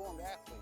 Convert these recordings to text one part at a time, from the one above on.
Formed athlete.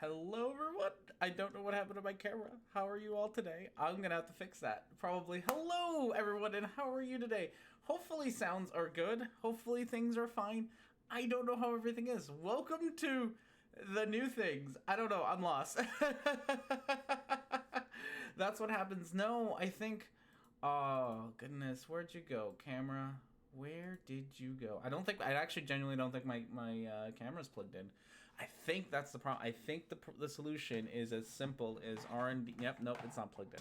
Hello, everyone. I don't know what happened to my camera. How are you all today? I'm gonna have to fix that. Probably. Hello, everyone, and how are you today? Hopefully, sounds are good. Hopefully, things are fine. I don't know how everything is. Welcome to the new things. I don't know. I'm lost. That's what happens. No, I think. Oh goodness, where'd you go, camera? Where did you go? I don't think. I actually genuinely don't think my camera's plugged in. I think that's the problem. I think the solution is as simple as R&D. Yep, nope, it's not plugged in.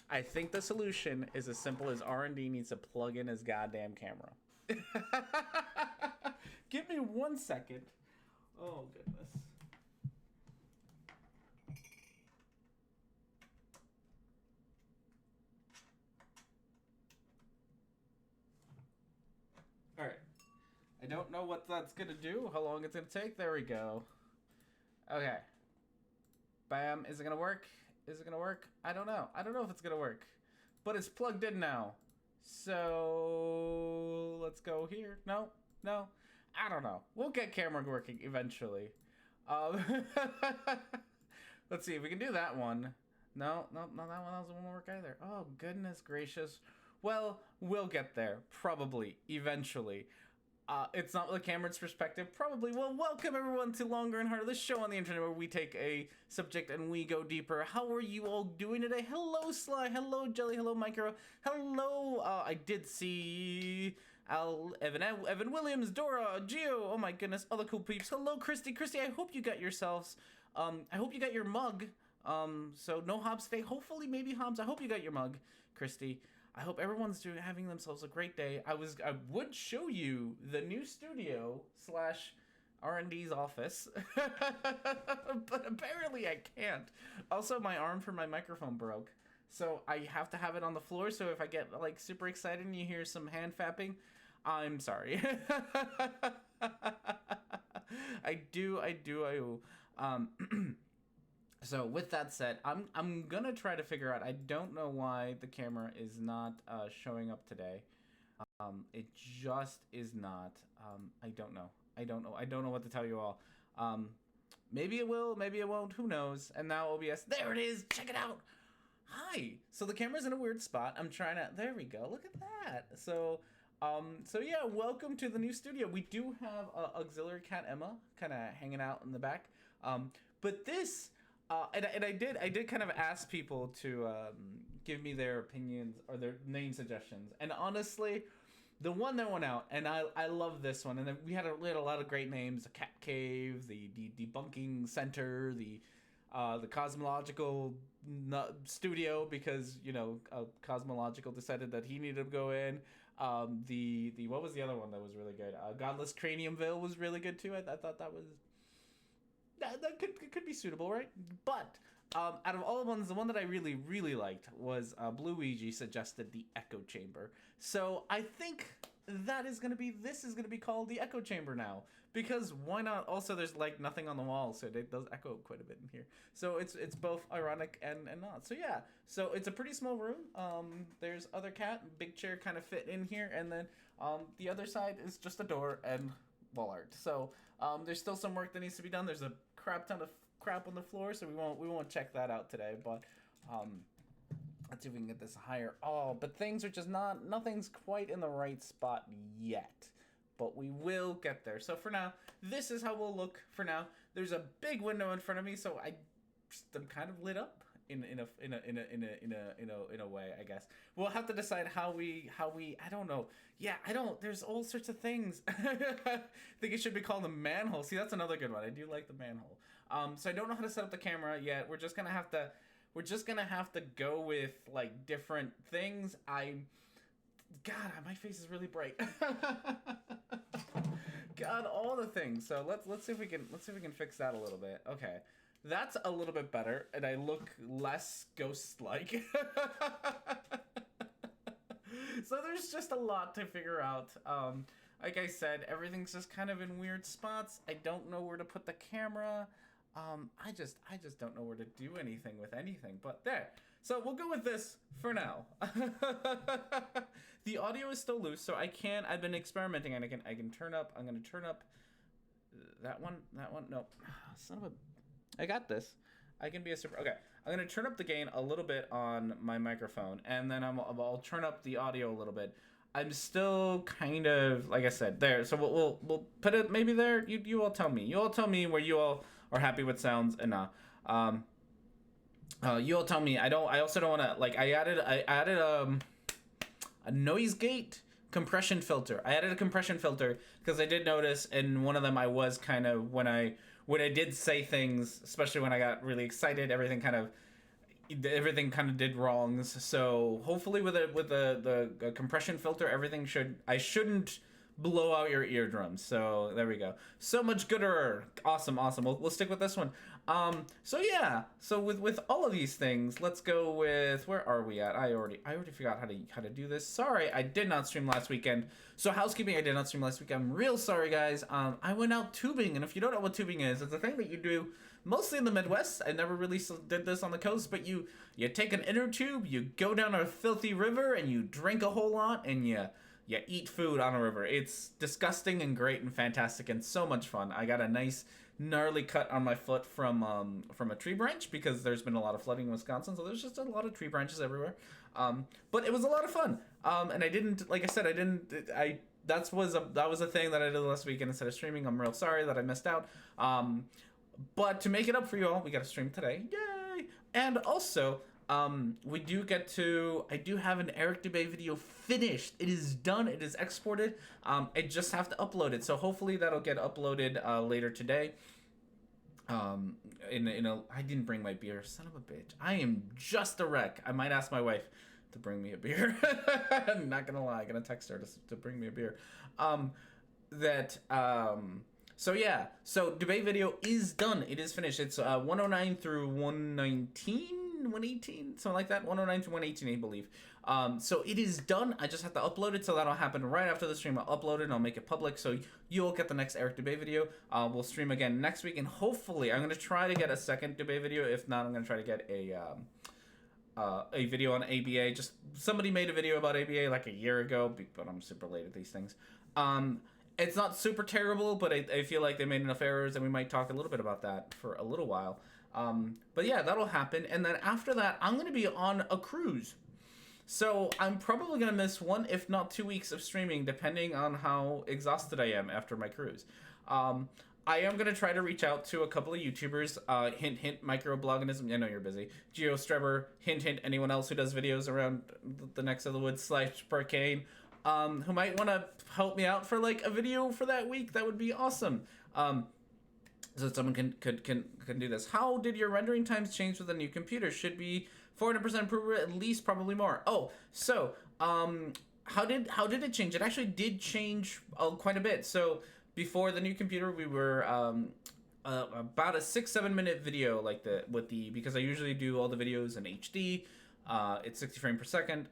I think the solution is as simple as R&D needs to plug in his goddamn camera. Give me 1 second. Oh, goodness. All right. I don't know what that's going to do, how long it's going to take. There we go. Okay. Bam. Is it going to work? Is it going to work? I don't know. I don't know if it's going to work. But it's plugged in now. So let's go here. No. No. I don't know. We'll get camera working eventually. Let's see if we can do that one. No, that one doesn't work either. Oh, goodness gracious. Well, we'll get there. Probably. Eventually. It's not the camera's perspective, probably. Well, welcome everyone to Longer and Harder, the show on the internet where we take a subject and we go deeper. How are you all doing today? Hello, Sly. Hello, Jelly. Hello, Micro. Hello. I did see Evan Williams, Dora, Gio. Oh my goodness, other cool peeps. Hello, Christy. Christy, I hope you got yourselves. I hope you got your mug. So no Hobbs today. Hopefully, maybe Hobbs. I hope you got your mug, Christy. I hope everyone's having themselves a great day. I would show you the new studio / R&D's office, but apparently I can't. Also, my arm for my microphone broke, so I have to have it on the floor. So if I get like super excited and you hear some hand fapping, I'm sorry. I do. So with that said, I'm gonna try to figure out. I don't know why the camera is not showing up today. It just is not. I don't know. I don't know what to tell you all. Maybe it will. Maybe it won't. Who knows? And now OBS. There it is. Check it out. Hi. So the camera's in a weird spot. I'm trying to. There we go. Look at that. So yeah. Welcome to the new studio. We do have auxiliary cat Emma kind of hanging out in the back. But this. And I did kind of ask people to give me their opinions or their name suggestions, and honestly, the one that went out, and I love this one, and then we had a lot of great names: the Cat Cave, the Debunking Center, the Cosmological Studio, because Cosmological decided that he needed to go in. The what was the other one that was really good? Godless Craniumville was really good too. I thought that was. That could be suitable, right? But out of all the ones, the one that I really, really liked was Blue Ouija suggested the Echo Chamber. So I think this is gonna be called the Echo Chamber now, because why not? Also, there's like nothing on the wall, so it does echo quite a bit in here. So it's both ironic and not. So yeah, so it's a pretty small room. There's other cat, big chair kind of fit in here, and then the other side is just a door and wall art. So there's still some work that needs to be done. There's a crap ton of crap on the floor, so we won't check that out today. But let's see if we can get this higher. Oh, but things are just nothing's quite in the right spot yet. But we will get there. So for now, this is how we'll look for now. There's a big window in front of me, so I'm kind of lit up in a way, I guess. We'll have to decide how we I don't know. Yeah, there's all sorts of things. I think it should be called a manhole. See, that's another good one. I do like the manhole. So I don't know how to set up the camera yet. We're just gonna have to go with like different things. God, my face is really bright. God, all the things. So let's see if we can fix that a little bit. Okay. That's a little bit better, and I look less ghost-like. So there's just a lot to figure out. Like I said, everything's just kind of in weird spots. I don't know where to put the camera. I just don't know where to do anything with anything. But there. So we'll go with this for now. The audio is still loose, so I've been experimenting, and I can turn up. I'm gonna turn up that one. Nope. Son of a. I got this. I can be a super. Okay, I'm gonna turn up the gain a little bit on my microphone, and then I'll turn up the audio a little bit. I'm still kind of like I said there. So we'll put it maybe there. You all tell me. You all tell me where you all are happy with sounds and not. You all tell me. I don't. I also don't want to like. I added a noise gate compression filter. I added a compression filter because I did notice in one of them I was kind of when I did say things, especially when I got really excited, everything kind of did wrongs. So hopefully with the compression filter, I shouldn't blow out your eardrums. So there we go. So much gooder. Awesome. We'll stick with this one. So yeah. So with all of these things, let's go with, where are we at? I already forgot how to do this. Sorry, I did not stream last weekend. So housekeeping, I did not stream last week. I'm real sorry, guys. I went out tubing, and if you don't know what tubing is, it's a thing that you do mostly in the Midwest. I never really did this on the coast, but you take an inner tube, you go down a filthy river, and you drink a whole lot, and you eat food on a river. It's disgusting and great and fantastic and so much fun. I got a nice gnarly cut on my foot from a tree branch because there's been a lot of flooding in Wisconsin, so there's just a lot of tree branches everywhere. But it was a lot of fun. And I didn't, like I said, that was a thing that I did last weekend instead of streaming. I'm real sorry that I missed out. But to make it up for you all, we got to stream today. Yay! And also, I do have an Eric Dubay video finished. It is done. It is exported. I just have to upload it. So hopefully that'll get uploaded later today. I didn't bring my beer. Son of a bitch. I am just a wreck. I might ask my wife to bring me a beer. I'm not gonna lie. I'm gonna text her to bring me a beer. So yeah, so debate video is done. It is finished. It's 109 through 119, 118, something like that. 109 to 118, I believe. So it is done. I just have to upload it, so that'll happen right after the stream. I'll upload it and I'll make it public, so you'll get the next Eric debate video. We'll stream again next week, and hopefully I'm gonna try to get a second debate video. If not, I'm gonna try to get a video on ABA. Just somebody made a video about ABA like a year ago, but I'm super late at these things. It's not super terrible, but I feel like they made enough errors, and we might talk a little bit about that for a little while. But yeah, that'll happen. And then after that, I'm going to be on a cruise. So I'm probably going to miss 1, if not 2 weeks of streaming, depending on how exhausted I am after my cruise. I am going to try to reach out to a couple of YouTubers. Hint, hint, microbloganism. I know you're busy. GeoStrebber, hint, hint, anyone else who does videos around the necks of the woods / Parkane. Who might want to help me out for like a video for that week. That would be awesome. So someone can do this. How did your rendering times change with the new computer? Should be 400% improvement, at least, probably more. Oh, so how did it change? It actually did change quite a bit. So before the new computer, we were about a 6-7 minute video because I usually do all the videos in HD. It's 60 frames per second.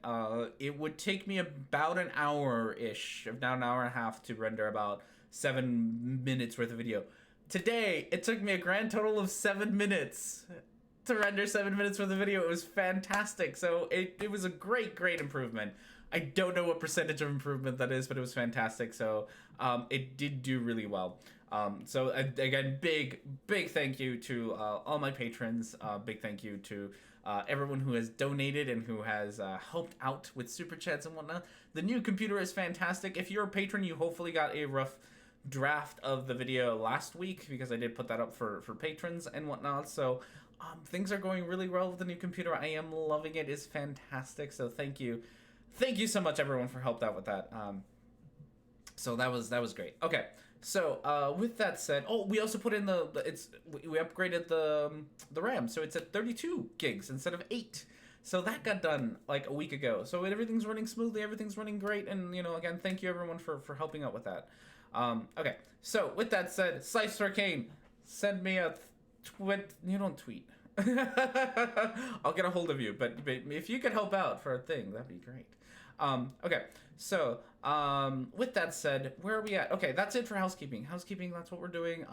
It would take me about an hour-ish, if not an hour and a half, to render about 7 minutes worth of video. Today, it took me a grand total of 7 minutes to render 7 minutes worth of video. It was fantastic. So it was a great improvement. I don't know what percentage of improvement that is, but it was fantastic. So it did do really well. So again, big thank you to all my patrons. Big thank you to everyone who has donated and who has helped out with super chats and whatnot. The new computer is fantastic. If you're a patron, you hopefully got a rough draft of the video last week, because I did put that up for patrons and whatnot. So things are going really well with the new computer. I am loving it. It's fantastic. So thank you so much, everyone, for helped out with that. So that was great. Okay. So with that said, we also put in we upgraded the RAM, so it's at 32 gigs instead of 8. So that got done like a week ago. So everything's running smoothly, everything's running great, and again, thank you everyone for helping out with that. Okay. So with that said, Slice Arcane, send me a you don't tweet. I'll get a hold of you, but if you could help out for a thing, that'd be great. Okay. So, with that said, where are we at? Okay, that's it for housekeeping. Housekeeping, that's what we're doing.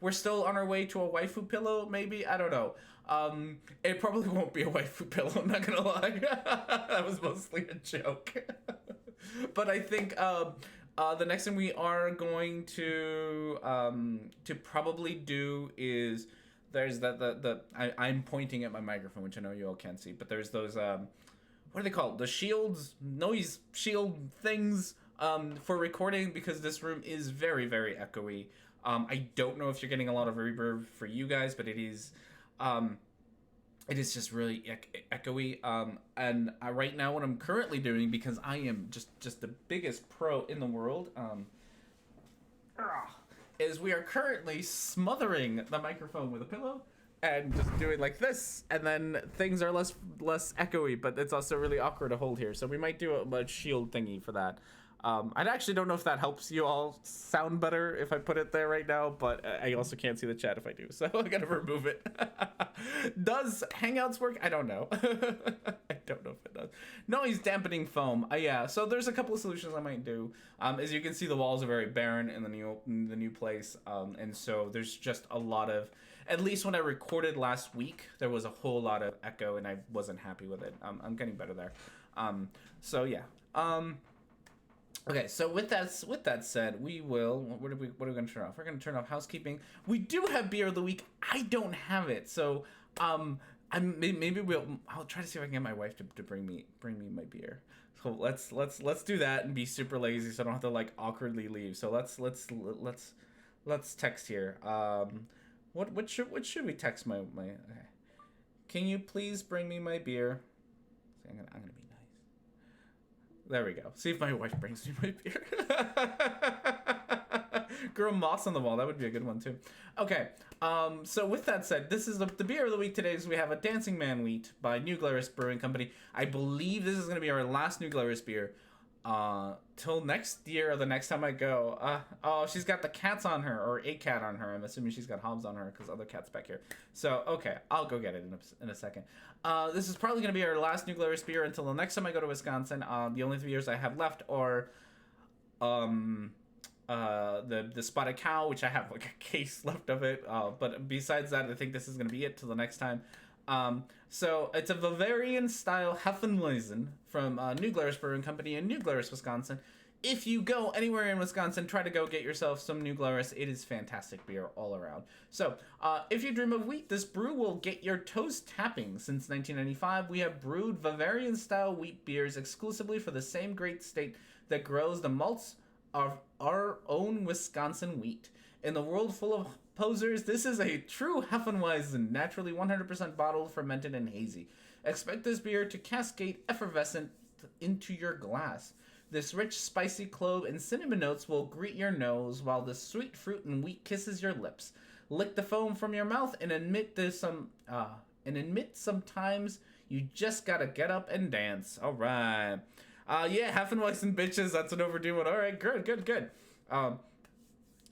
We're still on our way to a waifu pillow, maybe? I don't know. It probably won't be a waifu pillow, I'm not gonna lie. That was mostly a joke. But I think, the next thing we are going to probably do is there's I'm pointing at my microphone, which I know you all can't see, but there's those what are they called? The shields, noise shield things for recording, because this room is very, very echoey. I don't know if you're getting a lot of reverb for you guys, but it is just really echoey. And right now, what I'm currently doing, because I am just the biggest pro in the world, is we are currently smothering the microphone with a pillow and just doing like this, and then things are less echoey, but it's also really awkward to hold here. So we might do a shield thingy for that. I actually don't know if that helps you all sound better if I put it there right now, but I also can't see the chat if I do, so I gotta remove it. Does Hangouts work? I don't know. I don't know if it does. Noise dampening foam. Yeah, so there's a couple of solutions I might do. As you can see, the walls are very barren in the new place, and so there's just a lot of, at least when I recorded last week, there was a whole lot of echo, and I wasn't happy with it. I'm getting better there. So yeah. Okay, so with that said, we will. What are we going to turn off? We're going to turn off housekeeping. We do have beer of the week. I don't have it, so maybe I'll try to see if I can get my wife to bring me my beer. So let's do that and be super lazy, so I don't have to like awkwardly leave. So let's text here. What should we text my? Okay. Can you please bring me my beer? I'm gonna be nice. There we go. See if my wife brings me my beer. Grow moss on the wall. That would be a good one too. Okay. So with that said, this is the beer of the week today. Is we have a Dancing Man Wheat by New Glarus Brewing Company. I believe this is going to be our last New Glarus beer. Till next year or the next time I go. Oh, she's got the cats on her, or a cat on her. I'm assuming she's got Hobbs on her because other cat's back here. So okay, I'll go get it in a second. This is probably gonna be our last New Glarus beer until the next time I go to Wisconsin. The only 3 beers I have left are the Spotted Cow, which I have like a case left of it. But besides that, I think this is gonna be it till the next time. So it's a Bavarian style Hefeweizen from New Glarus Brewing Company in New Glarus, Wisconsin. If you go anywhere in Wisconsin, try to go get yourself some New Glarus. It is fantastic beer all around. So if you dream of wheat, this brew will get your toes tapping. Since 1995, we have brewed Bavarian style wheat beers exclusively for the same great state that grows the malts of our own Wisconsin wheat. In the world full of posers, this is a true Hefeweizen, naturally 100% bottled, fermented, and hazy. Expect this beer to cascade effervescent into your glass. This rich, spicy clove and cinnamon notes will greet your nose, while the sweet fruit and wheat kisses your lips. Lick the foam from your mouth and admit sometimes you just gotta get up and dance. All right. Yeah, Hefeweizen bitches. That's an overdue one. All right, good.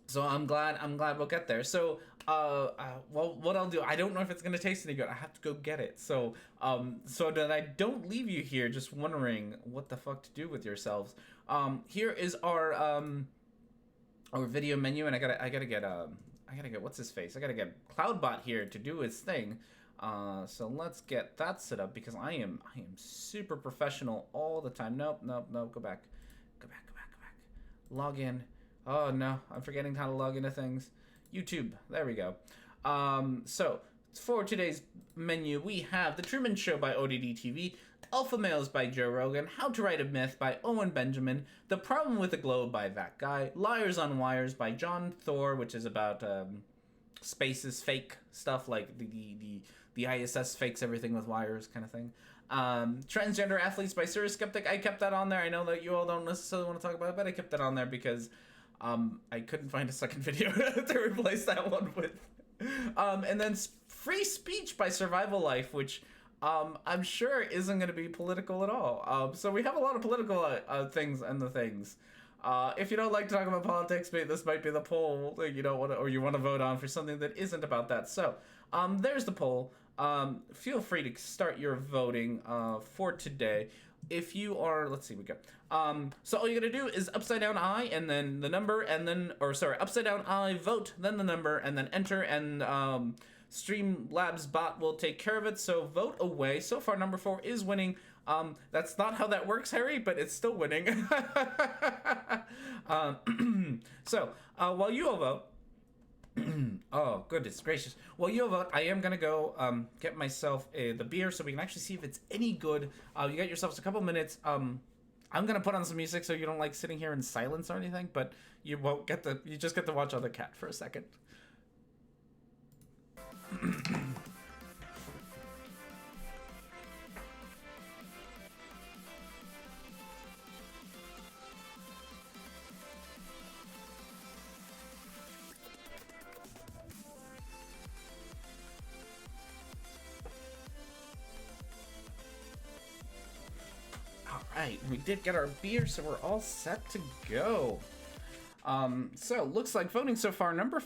So I'm glad we'll get there. So, well, what I'll do, I don't know if it's gonna taste any good. I have to go get it. So that I don't leave you here just wondering what the fuck to do with yourselves. Here is our video menu, and I gotta get what's his face? I gotta get Cloudbot here to do his thing. So let's get that set up, because I am super professional all the time. Nope. Go back. Log in. Oh no, I'm forgetting how to log into things. YouTube, there we go. So for today's menu, we have The Truman Show by ODD TV, Alpha Males by Joe Rogan, How to Write a Myth by Owen Benjamin, The Problem with the Globe by That Guy, Liars on Wires by John Thor, which is about spaces, fake stuff, like the ISS fakes everything with wires kind of thing. Transgender Athletes by Serious Skeptic. I kept that on there. I know that you all don't necessarily want to talk about it, but I kept that on there because I couldn't find a second video to replace that one with. And then Free Speech by Survival Life, which I'm sure isn't going to be political at all. So we have a lot of political things and the things. If you don't like to talk about politics, this might be the poll that you don't want to, or you want to vote on for something that isn't about that. So there's the poll. Feel free to start your voting for today. If you are, let's see, we go. So all you gotta do is upside down I and then the number and then, upside down I, vote, then the number, and then enter, and Streamlabs bot will take care of it. So vote away. So far, number 4 is winning. That's not how that works, Harry, but it's still winning. So while you all vote, Oh, goodness gracious. Well, you vote. I am going to go get myself the beer so we can actually see if it's any good. You got yourselves a couple minutes. I'm going to put on some music so you don't like sitting here in silence or anything, but you won't get you just get to watch other cat for a second. Alright, we did get our beer, so we're all set to go. So looks like voting so far, number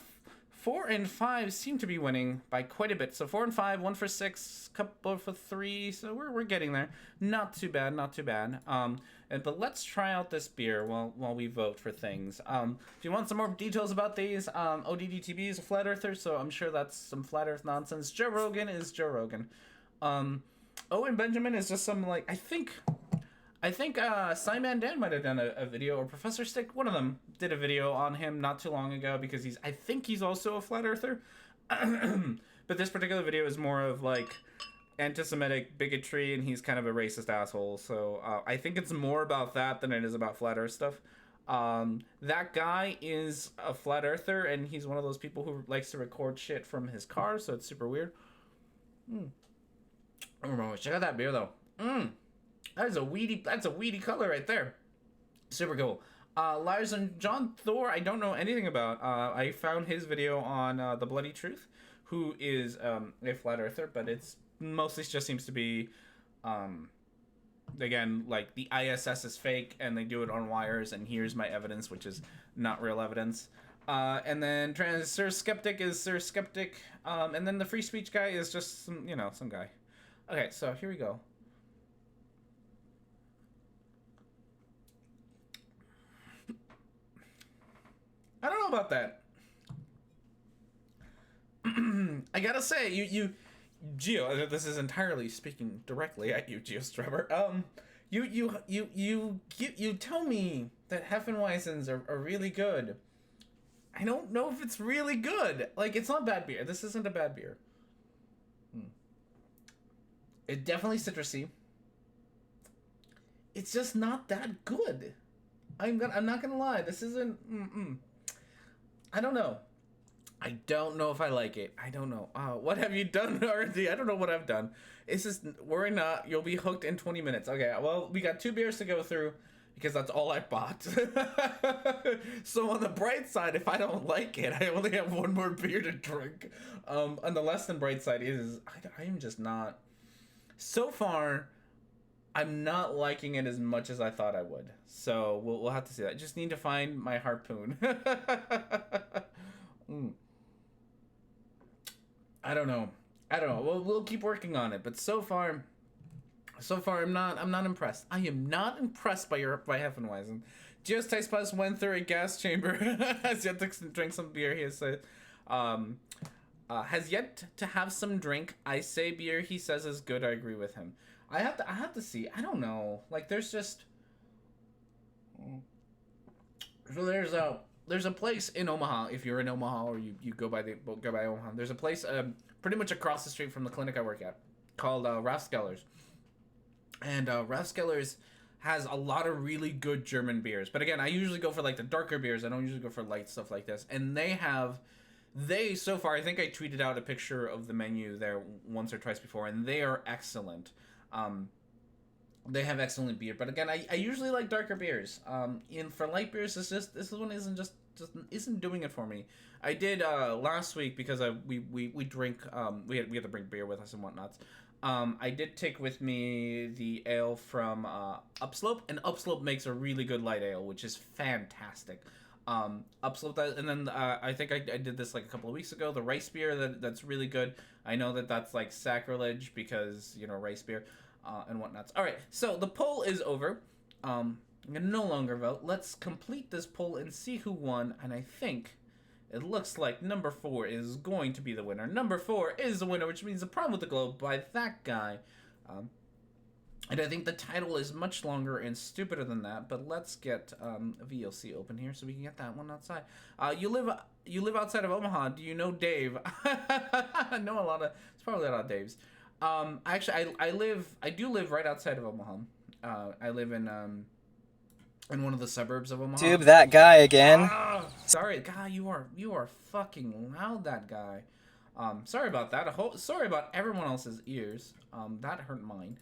4 and 5 seem to be winning by quite a bit. So 4 and 5, 1 for 6, couple for 3, so we're getting there. Not too bad, not too bad. But let's try out this beer while we vote for things. If you want some more details about these, ODDTB is a flat earther, so I'm sure that's some flat earth nonsense. Joe Rogan is Joe Rogan. Owen Benjamin is just some, like, I think Simon Dan might have done a video, or Professor Stick, one of them did a video on him not too long ago, because I think he's also a flat earther. But this particular video is more of like anti-Semitic bigotry, and he's kind of a racist asshole. So I think it's more about that than it is about flat earth stuff. That guy is a flat earther, and he's one of those people who likes to record shit from his car, so it's super weird. Oh, check out that beer though. That's a weedy color right there. Super cool. Lars and John Thor, I don't know anything about. I found his video on The Bloody Truth, who is a flat earther, but it's mostly just seems to be, again, like the ISS is fake and they do it on wires, and here's my evidence, which is not real evidence. And then Sir Skeptic is Sir Skeptic, and then the free speech guy is just some guy. Okay, so here we go. I don't know about that. I gotta say, you, Geo. This is entirely speaking directly at you, GeoStrummer. You tell me that Heffenweisens are really good. I don't know if it's really good. Like, it's not bad beer. This isn't a bad beer. It's definitely citrusy. It's just not that good. I'm not gonna lie. This isn't. I don't know. I don't know if I like it. I don't know. What have you done already? I don't know what I've done. It's just, worry not. You'll be hooked in 20 minutes. Okay, well, we got 2 beers to go through because that's all I bought. So on the bright side, if I don't like it, I only have 1 more beer to drink. On the less than bright side is, I am just not. So far, I'm not liking it as much as I thought I would. So we'll have to see that. I just need to find my harpoon. I don't know. We'll keep working on it. But so far I'm not impressed. I am not impressed by Heffenweisen. Just Taste Plus went through a gas chamber. Has yet to drink some beer. He has said, has yet to have some drink. I say beer he says is good. I agree with him. I have to see. I don't know. Like, there's just. So there's a place in Omaha, if you're in Omaha or you go by Omaha. There's a place pretty much across the street from the clinic I work at called Rathskeller's. And Rathskeller's has a lot of really good German beers. But again, I usually go for like the darker beers. I don't usually go for light stuff like this. And they so far, I think I tweeted out a picture of the menu there once or twice before, and they are excellent. They have excellent beer, but again, I usually like darker beers. For light beers, this one isn't doing it for me. I did last week because we drink we had to bring beer with us and whatnot. I did take with me the ale from Upslope, and Upslope makes a really good light ale, which is fantastic. Upslope does, and then I think I did this like a couple of weeks ago. The rice beer that's really good. I know that's like sacrilege because rice beer. And whatnots. All right, so the poll is over. I'm gonna no longer vote. Let's complete this poll and see who won. And I think it looks like number 4 is going to be the winner. Number 4 is the winner, which means The Problem with the Globe by that guy. And I think the title is much longer and stupider than that. But let's get VLC open here so we can get that one outside. You live outside of Omaha. Do you know Dave? I know a lot of. It's probably a lot of Daves. Actually, I do live right outside of Omaha. I live in one of the suburbs of Omaha. Tube, that guy again. Sorry, God, you are fucking loud, that guy. Sorry about that. Sorry about everyone else's ears. That hurt mine.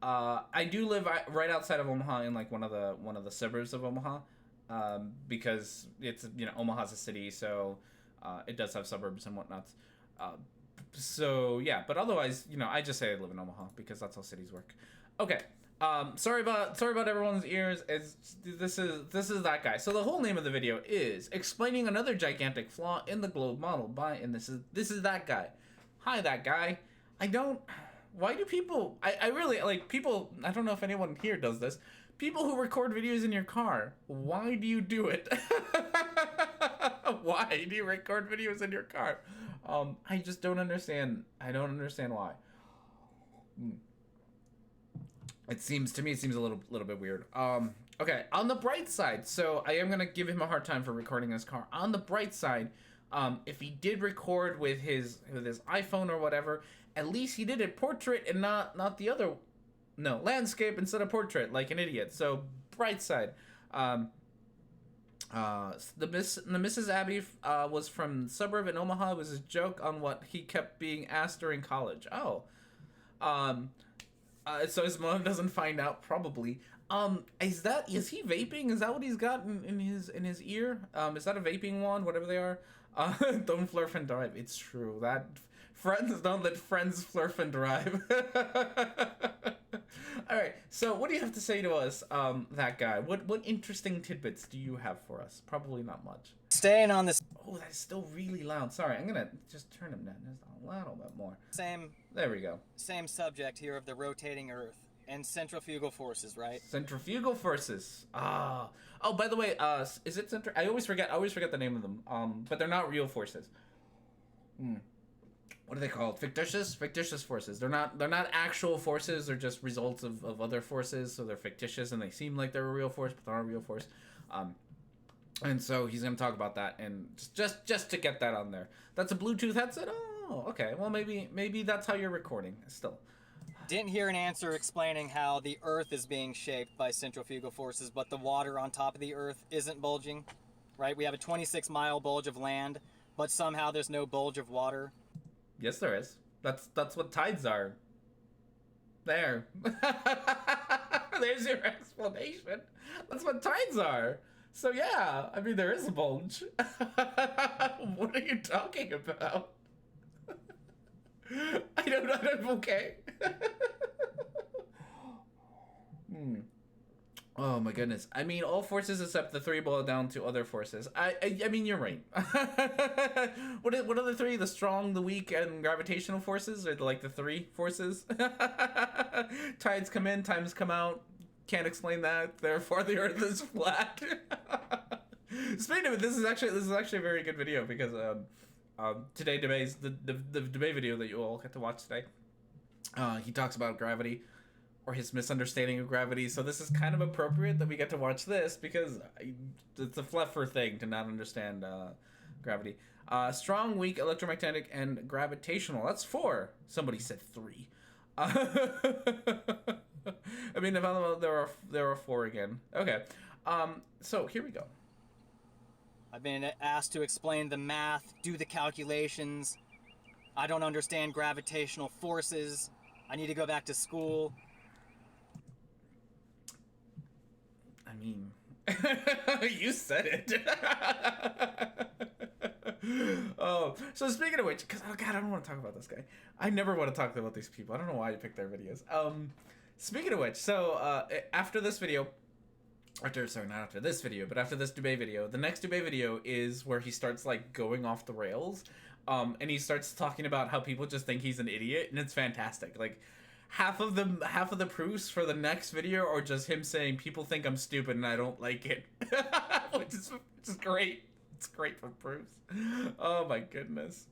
I do live right outside of Omaha in like one of the suburbs of Omaha, because it's, you know, Omaha's a city, so it does have suburbs and whatnots. So yeah, but otherwise, you know, I just say I live in Omaha because that's how cities work. Okay. Sorry about everyone's ears. This is that guy. So the whole name of the video is explaining another gigantic flaw in the globe model by, and this is that guy. Hi, that guy. Why do people? I really like people. I don't know if anyone here does this. People who record videos in your car. Why do you do it? Why do you record videos in your car? I just don't understand. I don't understand why. It seems a little bit weird. Okay, on the bright side, so I am gonna give him a hard time for recording in his car. On the bright side, if he did record with his iPhone or whatever, at least he did it portrait and not the other, landscape instead of portrait, like an idiot. So bright side, the Mrs. Abby was from the suburb in Omaha. It was a joke on what he kept being asked during college. Oh, so his mom doesn't find out, probably. Is he vaping? Is that what he's got in his ear? Is that a vaping wand? Whatever they are. Don't flurf and drive. It's true that friends don't let friends flurf and drive. All right. So what do you have to say to us, that guy? What interesting tidbits do you have for us? Probably not much. Staying on this. Oh, that's still really loud. Sorry, I'm gonna just turn him down just a little bit more. There we go. Same subject here of the rotating Earth and centrifugal forces, right? Centrifugal forces. Oh, by the way, is it I always forget the name of them. But they're not real forces. What are they called? Fictitious forces. They're not actual forces. They're just results of other forces. So they're fictitious and they seem like they're a real force, but they're not a real force. And so he's gonna talk about that, and just to get that on there. That's a Bluetooth headset. Oh, okay. Well, maybe that's how you're recording. Still, didn't hear an answer explaining how the Earth is being shaped by centrifugal forces, but the water on top of the Earth isn't bulging, right? We have a 26-mile bulge of land, but somehow there's no bulge of water. Yes, there is. That's what tides are. There. There's your explanation. That's what tides are. So yeah, I mean, there is a bulge. What are you talking about? I don't know. I'm okay. Oh my goodness. I mean, all forces except the three boil down to other forces. I mean, you're right. What are the three? The strong, the weak, and gravitational forces? Or like the three forces? Tides come in, times come out. Can't explain that. Therefore, the Earth is flat. Speaking of it, this is actually a very good video because today debates the debate video that you all get to watch today. He talks about gravity, or his misunderstanding of gravity. So this is kind of appropriate that we get to watch this because it's a fluffer thing to not understand gravity. Strong, weak, electromagnetic, and gravitational. That's 4. Somebody said 3. I mean, there are 4 again. Okay, so here we go. I've been asked to explain the math, do the calculations. I don't understand gravitational forces. I need to go back to school. I mean, you said it. Oh, so speaking of which, because, oh God, I don't want to talk about this guy. I never want to talk about these people. I don't know why you picked their videos. Speaking of which, so after this video, sorry, not after this video, but after this debate video, the next debate video is where he starts like going off the rails, and he starts talking about how people just think he's an idiot, and it's fantastic. Like half of the proofs for the next video are just him saying people think I'm stupid and I don't like it, which is great. It's great for proofs. Oh my goodness.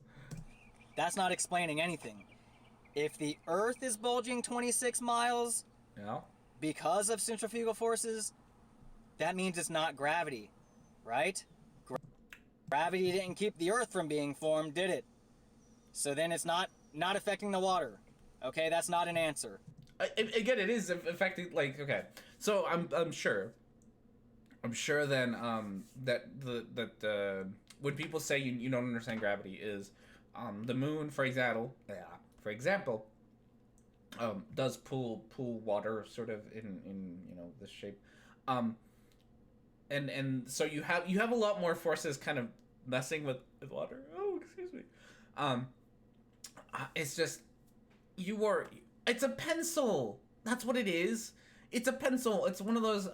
That's not explaining anything. If the Earth is bulging 26 miles, Yeah. Because of centrifugal forces, that means it's not gravity, right? Gravity didn't keep the Earth from being formed, did it? So then it's not affecting the water. Okay, that's not an answer. Again, it is affecting. Like, okay, so I'm sure then that when people say you don't understand gravity is the moon, for example, does pull water sort of in this shape, and so you have a lot more forces kind of messing with water. Oh, excuse me. It's just it's a pencil. That's what it is. It's a pencil. It's one of those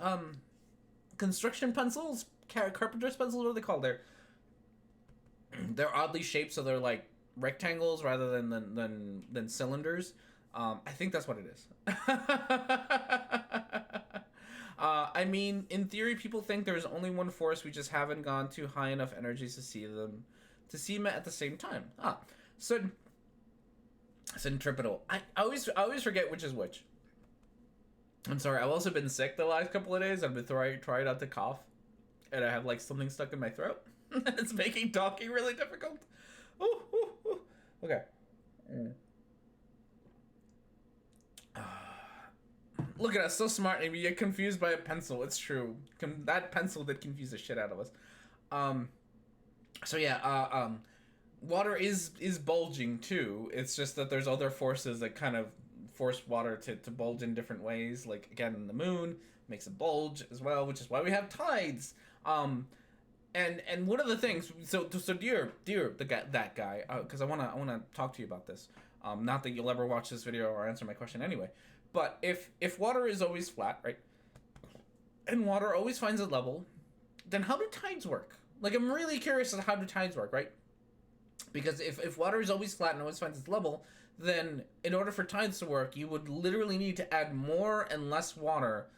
construction pencils, carpenter's pencils. What are they called? They're oddly shaped, so they're like rectangles rather than cylinders. I think that's what it is. I mean, in theory, people think there's only one force. We just haven't gone to high enough energies to see them at the same time. So centripetal. I always forget which is which. I'm sorry. I've also been sick the last couple of days. I've been trying not to cough, and I have like something stuck in my throat. It's making talking really difficult. Ooh, ooh, ooh. Okay. Look at us, so smart, and we get confused by a pencil. It's true. That pencil did confuse the shit out of us. So yeah. Water is bulging too. It's just that there's other forces that kind of force water to bulge in different ways. Like again, the moon makes it bulge as well, which is why we have tides. And one of the things, so dear that guy, because I wanna talk to you about this. Not that you'll ever watch this video or answer my question anyway. But if water is always flat, right, and water always finds a level, then how do tides work? Like, I'm really curious as to how do tides work, right? Because if water is always flat and always finds its level, then in order for tides to work, you would literally need to add more and less water,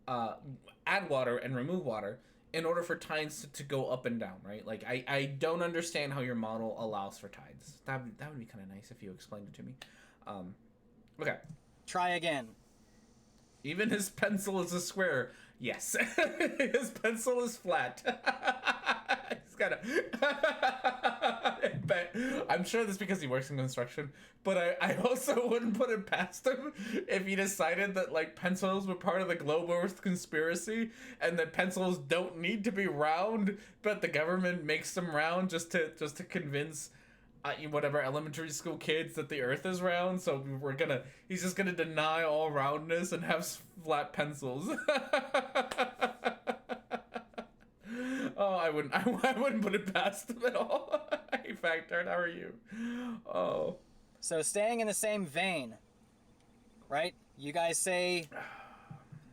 add water and remove water, in order for tides to go up and down, right? Like, I don't understand how your model allows for tides. That would be kind of nice if you explained it to me. Okay. Try again. Even his pencil is a square. Yes. His pencil is flat. He's got a... But I'm sure that's because he works in construction. But I also wouldn't put it past him if he decided that, like, pencils were part of the Globe Earth conspiracy and that pencils don't need to be round, but the government makes them round just to convince whatever elementary school kids that the Earth is round. So he's just gonna deny all roundness and have flat pencils. Oh, I wouldn't put it past him at all. Hey, Factard, how are you? Oh. So staying in the same vein, right? You guys say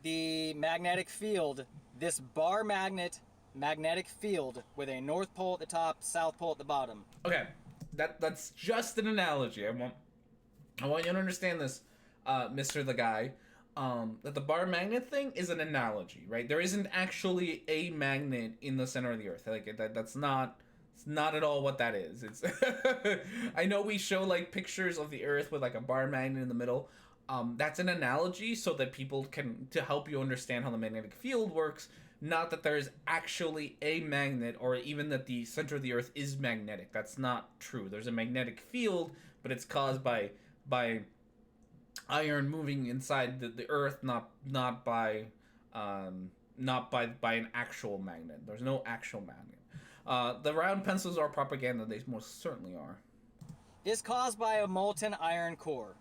the magnetic field, this bar magnetic field with a north pole at the top, south pole at the bottom. Okay. That's just an analogy. I want you to understand this, Mr. the Guy. That the bar magnet thing is an analogy, right? There isn't actually a magnet in the center of the Earth. Like that's not. It's not at all what that is. It's. I know we show like pictures of the Earth with like a bar magnet in the middle. That's an analogy so that people to help you understand how the magnetic field works. Not that there's actually a magnet or even that the center of the Earth is magnetic. That's not true. There's a magnetic field, but it's caused by iron moving inside the Earth, not by an actual magnet. There's no actual magnet. The round pencils are propaganda. They most certainly are. Is caused by a molten iron core.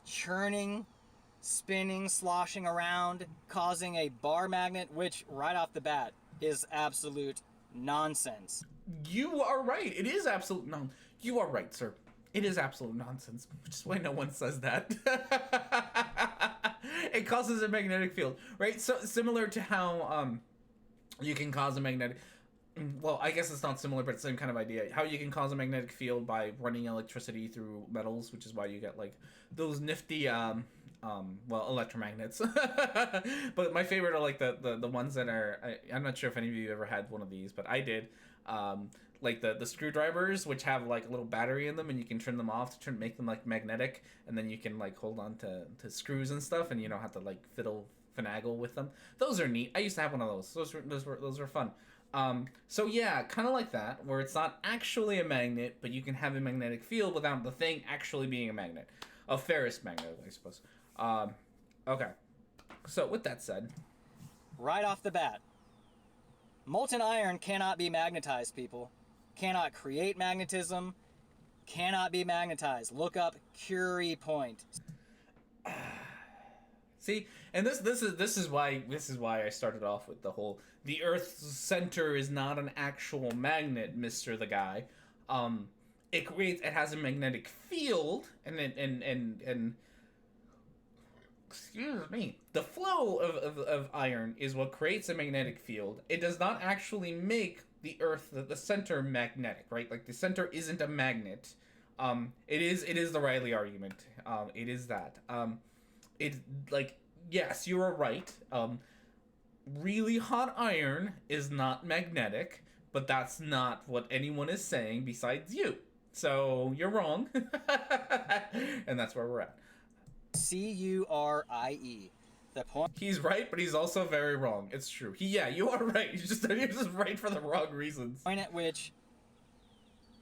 Churning, spinning, sloshing around, causing a bar magnet, which right off the bat is absolute nonsense. You are right. It is absolute nonsense. You are right, sir. It is absolute nonsense, which is why no one says that. It causes a magnetic field, right? So similar to how you can cause a magnetic... Well, I guess it's not similar, but it's the same kind of idea. How you can cause a magnetic field by running electricity through metals, which is why you get, like, those nifty, electromagnets. But my favorite are, like, the ones that are... I'm not sure if any of you ever had one of these, but I did. like the screwdrivers, which have like a little battery in them, and you can turn them off to make them like magnetic, and then you can like hold on to screws and stuff, and you don't have to like finagle with them. Those are neat. I used to have one of those. Those were fun. So yeah, kind of like that, where it's not actually a magnet, but you can have a magnetic field without the thing actually being a magnet. A ferrous magnet, I suppose. Okay. So with that said, Right off the bat, molten iron cannot be magnetized, people. Cannot create magnetism, cannot be magnetized. Look up Curie point. see, and this is why I started off with the Earth's center is not an actual magnet, Mister the Guy. It has a magnetic field, and excuse me, the flow of iron is what creates a magnetic field. It does not actually make the Earth, the center, magnetic, right? Like the center isn't a magnet. It is the Riley argument. It is that. It like yes, you are right. Really hot iron is not magnetic, but that's not what anyone is saying besides you. So you're wrong, and that's where we're at. Curie. The point. He's right, but he's also very wrong. It's true. You are right. You're just right for the wrong reasons. Point at which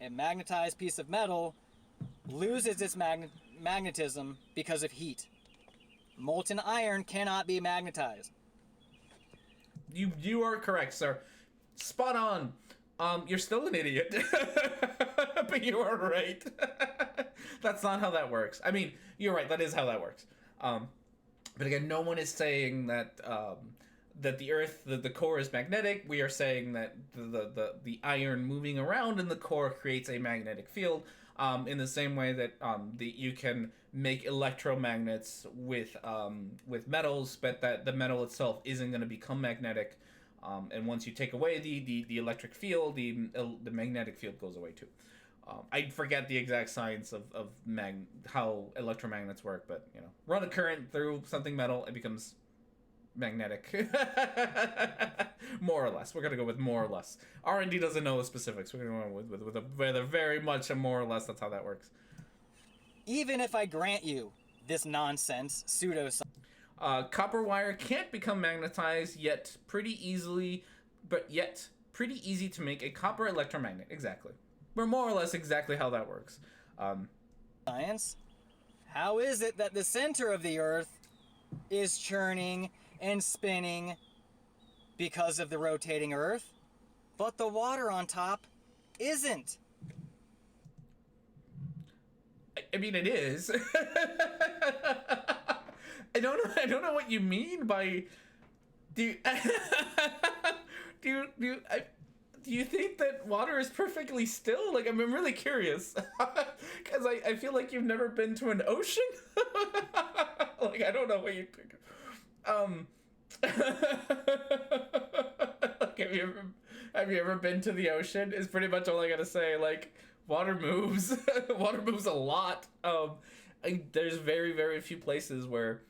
a magnetized piece of metal loses its magnetism because of heat. Molten iron cannot be magnetized. You are correct, sir. Spot on. You're still an idiot, but you are right. That's not how that works. I mean, you're right. That is how that works. But again, no one is saying that that the Earth, the core is magnetic. We are saying that the iron moving around in the core creates a magnetic field. In the same way that you can make electromagnets with metals, but that the metal itself isn't going to become magnetic. And once you take away the electric field, the magnetic field goes away too. I forget the exact science of how electromagnets work, but run a current through something metal, it becomes magnetic. More or less. We're gonna go with more or less. R&D doesn't know the specifics. We're gonna go with a very much a more or less. That's how that works. Even if I grant you this nonsense, pseudoscience. Copper wire can't become magnetized yet pretty easy to make a copper electromagnet. Exactly. We're more or less exactly how that works. Science? How is it that the center of the Earth is churning and spinning because of the rotating Earth, but the water on top isn't? I mean, it is. I don't know what you mean by. Do you think that water is perfectly still? Like, I'm really curious, because I feel like you've never been to an ocean. Like, I don't know what you think. Like, have you ever been to the ocean? Is pretty much all I gotta say. Like, water moves. Water moves a lot. There's very, very few places where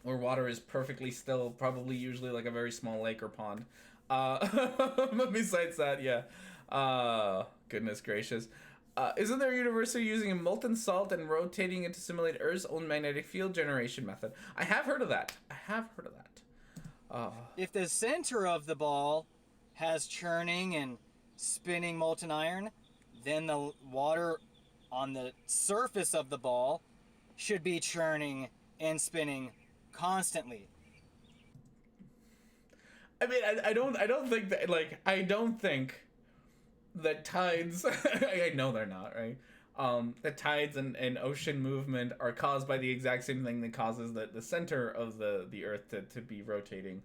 water is perfectly still. Probably usually like a very small lake or pond. But besides that, yeah. Goodness gracious. Isn't there a universe using a molten salt and rotating it to simulate Earth's own magnetic field generation method? I have heard of that. If the center of the ball has churning and spinning molten iron, then the water on the surface of the ball should be churning and spinning constantly. I mean, I don't think that, like, I don't think that tides, I know they're not, right? The tides and ocean movement are caused by the exact same thing that causes the center of the Earth to be rotating.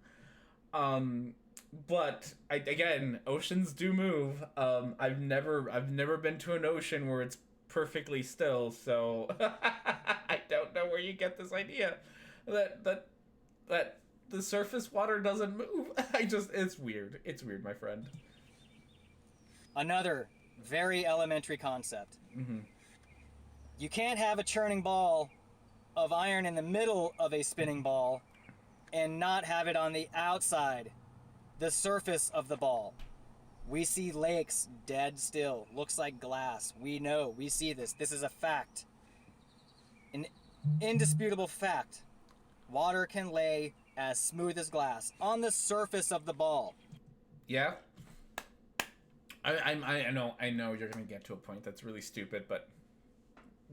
But again, oceans do move. I've never been to an ocean where it's perfectly still, so I don't know where you get this idea that the surface water doesn't move. It's weird. It's weird, my friend. Another very elementary concept. Mm-hmm. You can't have a churning ball of iron in the middle of a spinning ball and not have it on the outside, the surface of the ball. We see lakes dead still. Looks like glass. We know. We see this. This is a fact. An indisputable fact. Water can lay as smooth as glass on the surface of the ball. Yeah. I know you're gonna get to a point that's really stupid, but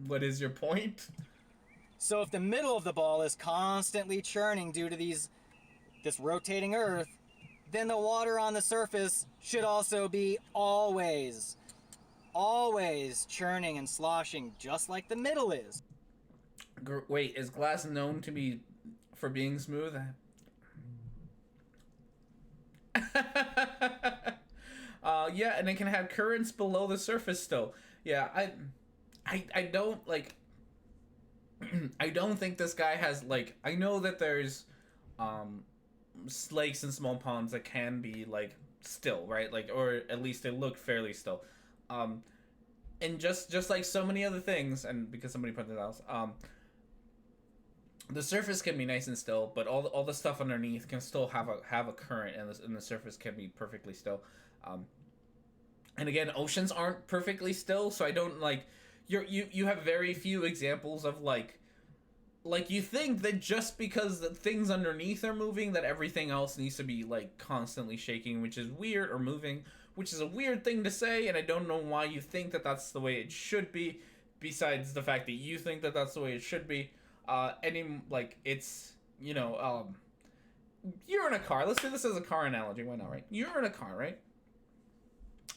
what is your point? So if the middle of the ball is constantly churning due to this rotating Earth, then the water on the surface should also be always churning and sloshing, just like the middle is. Wait, is glass known to be for being smooth? Yeah, and it can have currents below the surface still. Yeah, I don't like. I don't think this guy has like. I know that there's, lakes and small ponds that can be like still, right? Like, or at least they look fairly still. And just like so many other things, and because somebody pointed out, the surface can be nice and still, but all the stuff underneath can still have a current, and the surface can be perfectly still. And again, oceans aren't perfectly still, so I don't like you have very few examples of like you think that just because the things underneath are moving that everything else needs to be like constantly shaking, which is weird, or moving, which is a weird thing to say, and I don't know why you think that that's the way it should be, besides the fact that you think that that's the way it should be. It's, you're in a car. Let's do this as a car analogy. Why not, right? You're in a car, right?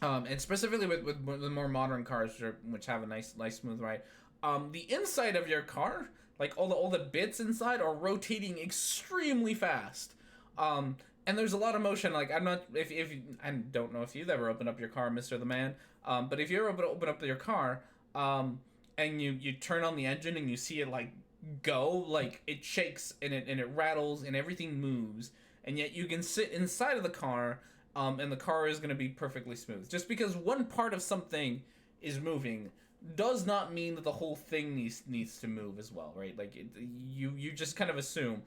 And specifically with the more modern cars, which have a nice smooth ride. The inside of your car, like all the bits inside, are rotating extremely fast. And there's a lot of motion. Like, I'm not, if I don't know if you've ever opened up your car, Mr. the Man. But if you ever open up your car, and you turn on the engine and you see it like go, like it shakes and it rattles and everything moves, and yet you can sit inside of the car, and the car is going to be perfectly smooth. Just because one part of something is moving does not mean that the whole thing needs to move as well, right? Like you just kind of assume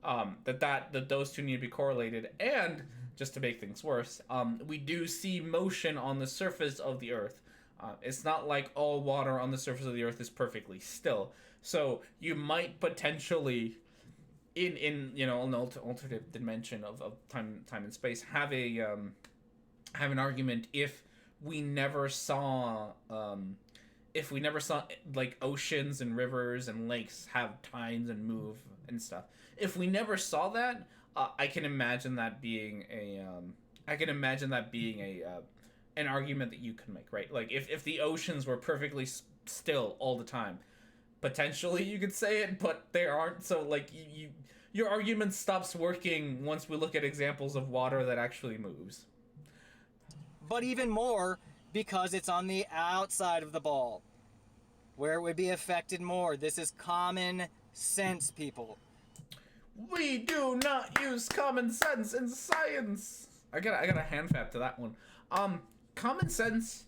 that those two need to be correlated. And just to make things worse, we do see motion on the surface of the Earth. It's not like all water on the surface of the Earth is perfectly still. So you might potentially, in an alternative dimension of time and space, have an argument if we never saw like oceans and rivers and lakes have tides and move and stuff. If we never saw that, I can imagine that being an argument that you can make, right? Like if the oceans were perfectly still all the time, potentially you could say it, but they aren't. So like your argument stops working once we look at examples of water that actually moves. But even more, because it's on the outside of the ball, where it would be affected more. This is common sense, people. We do not use common sense in science. I got a hand fap to that one. Common sense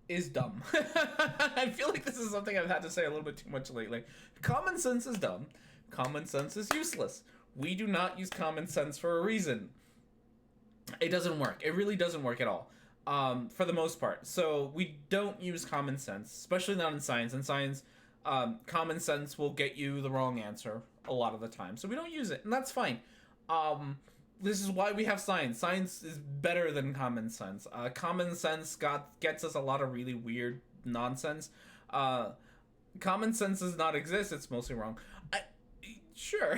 is dumb. I feel like this is something I've had to say a little bit too much lately. Common sense is dumb. Common sense is useless. We do not use common sense for a reason. It doesn't work. It really doesn't work at all. For the most part. So we don't use common sense, especially not in science. In science, common sense will get you the wrong answer a lot of the time. So we don't use it, and that's fine. This is why we have science. Science is better than common sense. Common sense gets us a lot of really weird nonsense. Common sense does not exist. It's mostly wrong. Sure.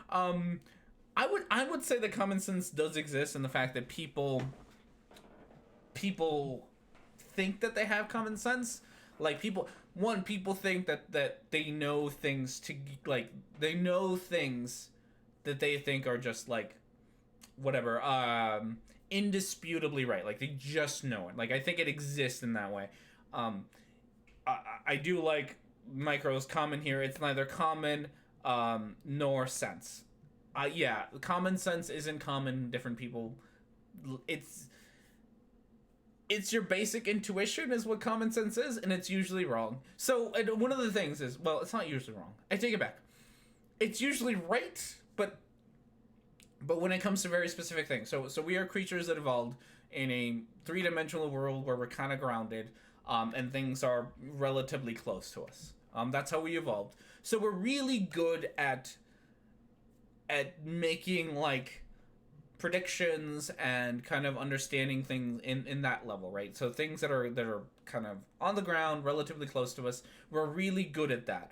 I would say that common sense does exist in the fact that people think that they have common sense. Like people think that they know things they know things that they think are just like whatever, indisputably right. Like they just know it. Like I think it exists in that way. I do like Micro's comment here. It's neither common nor sense. Yeah, common sense isn't common. Different people. It's your basic intuition is what common sense is, and it's usually wrong. So one of the things is, well, it's not usually wrong. I take it back. It's usually right, but when it comes to very specific things. So we are creatures that evolved in a three-dimensional world where we're kind of grounded, and things are relatively close to us. That's how we evolved. So we're really good at making like predictions and kind of understanding things in that level, right? So things that are kind of on the ground, relatively close to us, we're really good at that.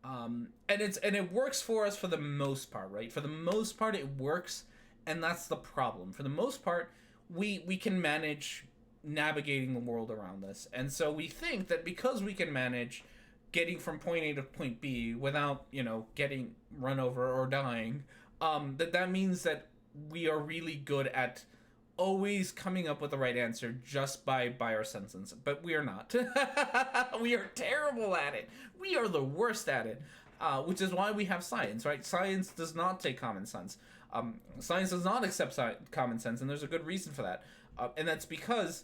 And it works for us for the most part, right? For the most part, it works, and that's the problem. For the most part, we can manage navigating the world around us, and so we think that because we can manage getting from point A to point B without, getting run over or dying, that means that we are really good at always coming up with the right answer just by our senses. But we are not. We are terrible at it. We are the worst at it, which is why we have science, right? Science does not take common sense. Science does not accept common sense, and there's a good reason for that. And that's because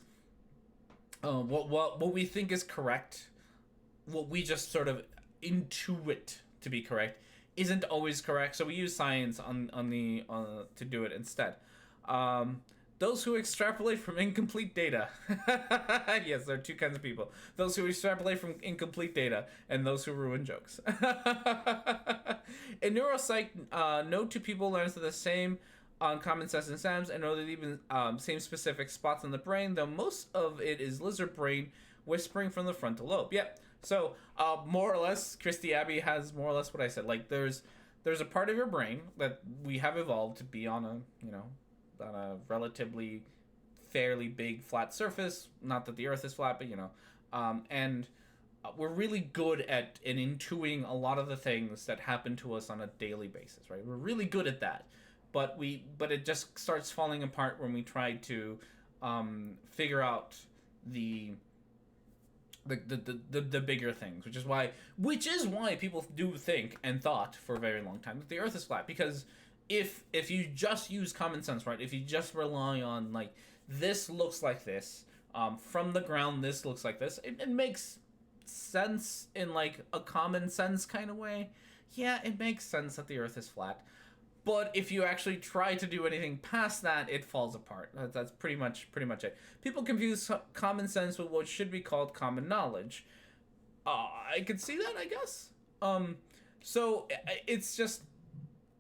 what we think is correct, what we just sort of intuit to be correct, isn't always correct. So we use science to do it instead. Those who extrapolate from incomplete data. Yes, there are two kinds of people. Those who extrapolate from incomplete data and those who ruin jokes. In neuropsych, no two people learn the same on common sense exams, and know that even same specific spots in the brain, though most of it is lizard brain whispering from the frontal lobe. Yep. So, more or less, Christy Abbey has more or less what I said. Like, there's a part of your brain that we have evolved to be on a relatively fairly big flat surface. Not that the Earth is flat, but and we're really good at intuiting a lot of the things that happen to us on a daily basis, right? We're really good at that, but it just starts falling apart when we try to figure out the bigger things, which is why people do think and thought for a very long time that the Earth is flat. Because if you just use common sense, right, if you just rely on like this looks like this, from the ground this looks like this, it makes sense in like a common sense kind of way. Yeah, it makes sense that the Earth is flat. But if you actually try to do anything past that, it falls apart. That's pretty much it. People confuse common sense with what should be called common knowledge. I could see that, I guess. So it's just,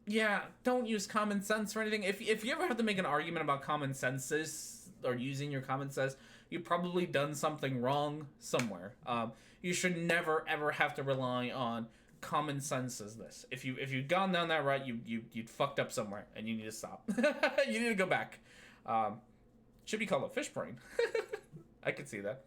yeah, don't use common sense or anything. If you ever have to make an argument about common senses or using your common sense, you've probably done something wrong somewhere. You should never ever have to rely on common sense as this. If you've gone down that route, you'd fucked up somewhere, and you need to stop. You need to go back. Should be called a fish brain. I could see that.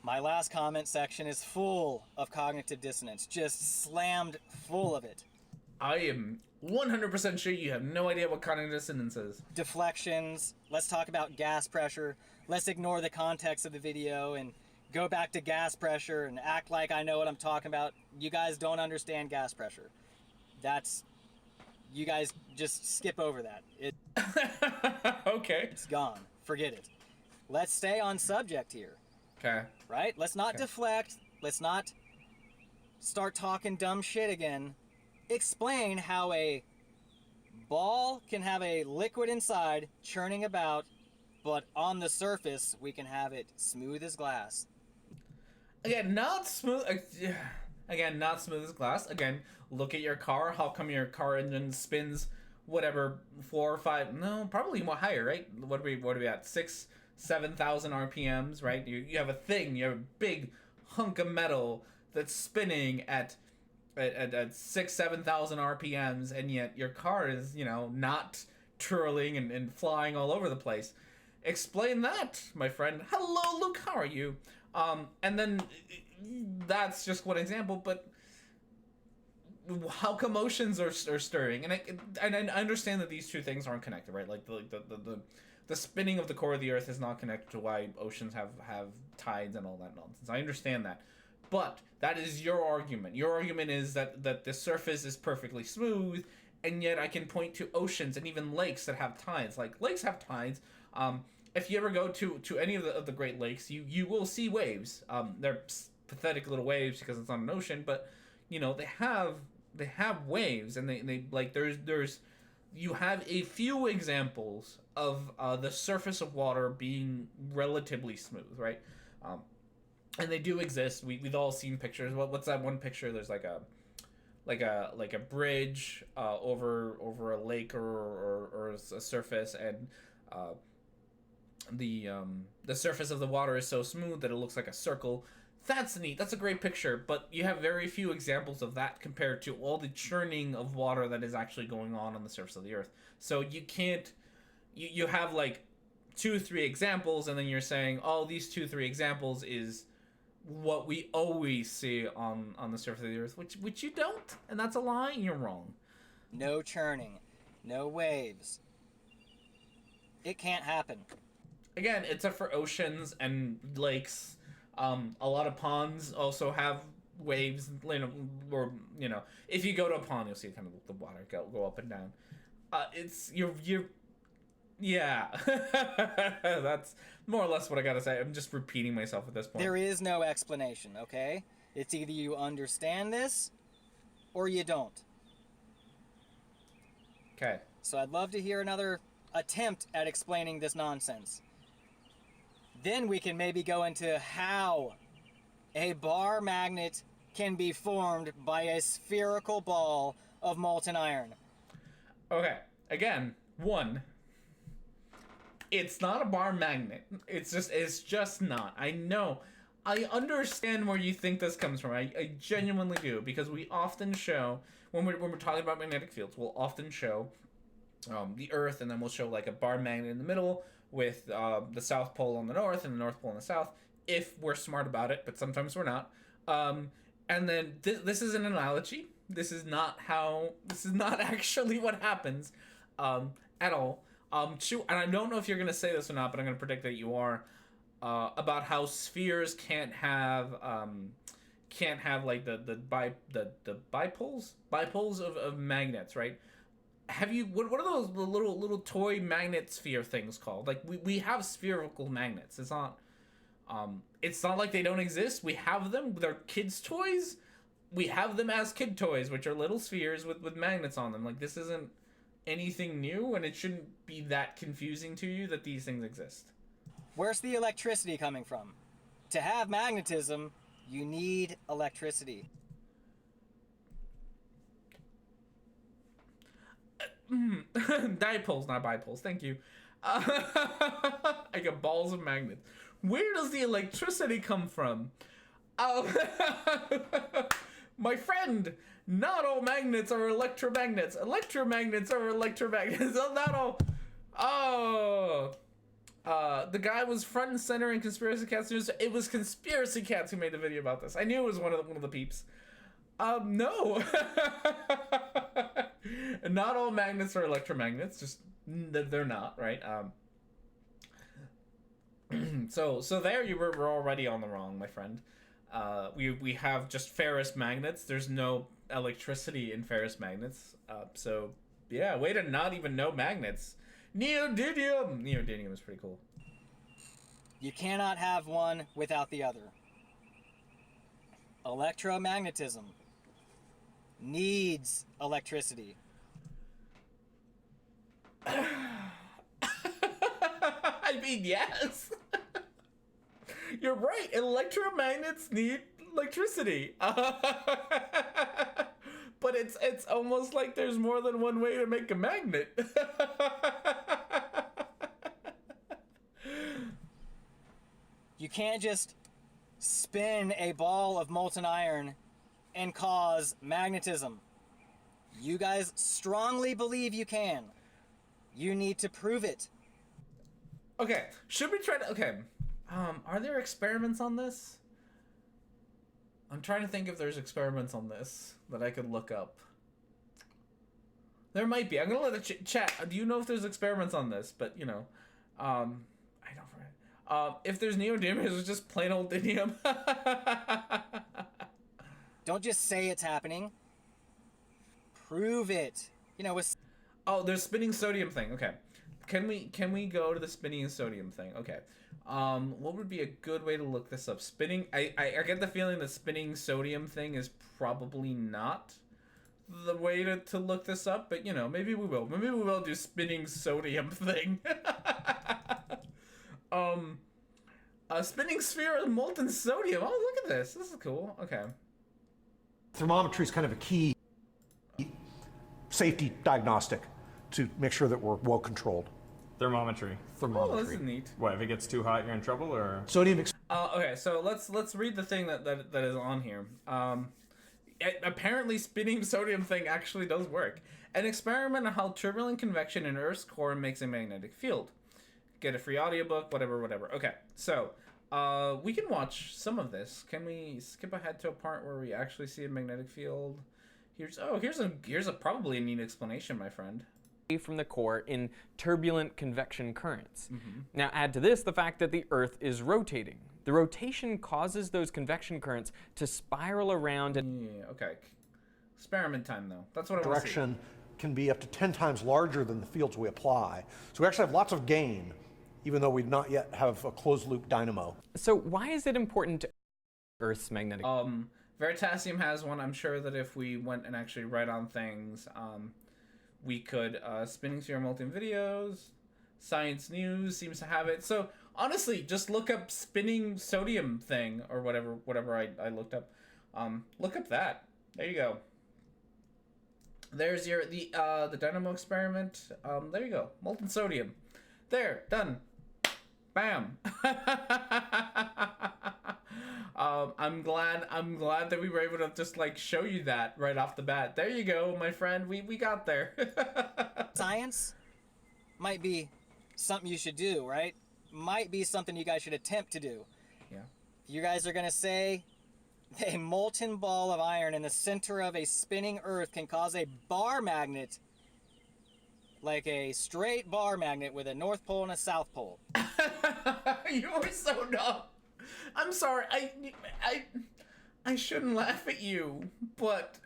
My last comment section is full of cognitive dissonance, just slammed full of it. I am 100% sure you have no idea what cognitive dissonance is. Deflections. Let's talk about gas pressure. Let's ignore the context of the video and go back to gas pressure and act like I know what I'm talking about. You guys don't understand gas pressure. You guys just skip over that. Okay. It's gone. Forget it. Let's stay on subject here. Okay. Right? Let's not deflect. Let's not start talking dumb shit again. Explain how a ball can have a liquid inside churning about, but on the surface we can have it smooth as glass. Again, not smooth. Again, not smooth as glass. Again, look at your car. How come your car engine spins, whatever, 4 or 5? No, probably more higher, right? What are we at? 7,000 RPMs, right? You have a thing. You have a big hunk of metal that's spinning at 7,000 RPMs, and yet your car is, not twirling and flying all over the place. Explain that, my friend. Hello, Luke. How are you? And then that's just one example, but how come oceans are stirring? And I understand that these two things aren't connected, right? Like the spinning of the core of the Earth is not connected to why oceans have tides and all that nonsense. I understand that. But that is your argument. Your argument is that the surface is perfectly smooth, and yet I can point to oceans and even lakes that have tides. Like, lakes have tides. If you ever go to any of the Great Lakes, you will see waves. They're pathetic little waves because it's on an ocean, but they have waves, and they like there's you have a few examples of the surface of water being relatively smooth, right? Um, and they do exist. We've all seen pictures. What's that one picture? There's like a bridge over a lake or a surface, and uh, the surface of the water is so smooth that it looks like a circle. That's neat. That's a great picture, but you have very few examples of that compared to all the churning of water that is actually going on the surface of the earth. So you can't, you have like 2-3 examples, and then you're saying, oh, these 2-3 examples is what we always see on the surface of the earth, which you don't, and that's a lie, and you're wrong. No churning, no waves. It can't happen. Again, except for oceans and lakes. A lot of ponds also have waves, or if you go to a pond, you'll see kind of the water go up and down. It's yeah. That's more or less what I gotta say. I'm just repeating myself at this point. There is no explanation, okay? It's either you understand this, or you don't. Okay. So I'd love to hear another attempt at explaining this nonsense. Then we can maybe go into how a bar magnet can be formed by a spherical ball of molten iron. Okay. Again, one. It's not a bar magnet. It's just not. I know. I understand where you think this comes from. I genuinely do, because we often show when we're talking about magnetic fields, we'll often show the Earth, and then we'll show like a bar magnet in the middle with the South Pole on the north and the North Pole on the south, if we're smart about it, but sometimes we're not. And then this is an analogy. This is not actually what happens at all. And I don't know if you're going to say this or not, but I'm going to predict that you are, about how spheres can't have like the bipoles of magnets, right? Have you what are those little toy magnet sphere things called? Like we have spherical magnets. It's not like they don't exist. We have them. They're kids' toys. We have them as kid toys, which are little spheres with magnets on them. Like, this isn't anything new, and it shouldn't be that confusing to you that these things exist. Where's the electricity coming from? To have magnetism, you need electricity. Dipoles, not bipoles. Thank you. I got balls of magnets. Where does the electricity come from? My friend, not all magnets are electromagnets. Electromagnets are electromagnets. Not all. Oh. The guy was front and center in Conspiracy Cats News. It was Conspiracy Cats who made the video about this. I knew it was one of the peeps. No. Not all magnets are electromagnets. Just they're not, right? So there you were already on the wrong, my friend. We have just ferrous magnets. There's no electricity in ferrous magnets. So yeah, way to not even know magnets. Neodymium. Neodymium is pretty cool. You cannot have one without the other. Electromagnetism needs electricity. I mean, yes. You're right. Electromagnets need electricity. But it's almost like there's more than one way to make a magnet. You can't just spin a ball of molten iron and cause magnetism. You guys strongly believe you can. You need to prove it. Okay, should we try to... Okay, are there experiments on this? I'm trying to think if there's experiments on this that I could look up. There might be. I'm gonna let the chat... Do you know if there's experiments on this? But, I don't forget. If there's neodymium, it's just plain old dinium. Don't just say it's happening. Prove it. With... Oh, there's spinning sodium thing. Okay. Can we go to the spinning sodium thing? Okay. What would be a good way to look this up? Spinning... I get the feeling the spinning sodium thing is probably not the way to look this up, but you know, maybe we will. Maybe we will do spinning sodium thing. A spinning sphere of molten sodium. Oh, look at this. This is cool. Okay. Thermometry is kind of a key safety diagnostic to make sure that we're well controlled. Thermometry. Oh, this is neat. What, if it gets too hot, you're in trouble, or? Sodium. Okay, so let's read the thing that is on here. Apparently, spinning sodium thing actually does work. An experiment on how turbulent convection in Earth's core makes a magnetic field. Get a free audiobook, whatever. Okay, so we can watch some of this. Can we skip ahead to a part where we actually see a magnetic field? Here's a probably a neat explanation, my friend. From the core in turbulent convection currents. Mm-hmm. Now add to this the fact that the Earth is rotating. The rotation causes those convection currents to spiral around and okay. Experiment time though. That's what I want to see. Direction can be up to 10 times larger than the fields we apply. So we actually have lots of gain, even though we not yet have a closed loop dynamo. So why is it important to Earth's magnetic? Veritasium has one. I'm sure that if we went and actually read on things, we could. Spinning sphere molten videos. Science News seems to have it. So honestly, just look up spinning sodium thing or whatever I looked up. Look up that. There you go. There's the dynamo experiment. There you go. Molten sodium. There, done. Bam. I'm glad that we were able to just like show you that right off the bat. There you go, my friend. We got there. Science might be something you should do, right? Might be something you guys should attempt to do. Yeah. You guys are gonna say a molten ball of iron in the center of a spinning Earth can cause a bar magnet, like a straight bar magnet with a North Pole and a South Pole. You were so dumb. I'm sorry. I shouldn't laugh at you, but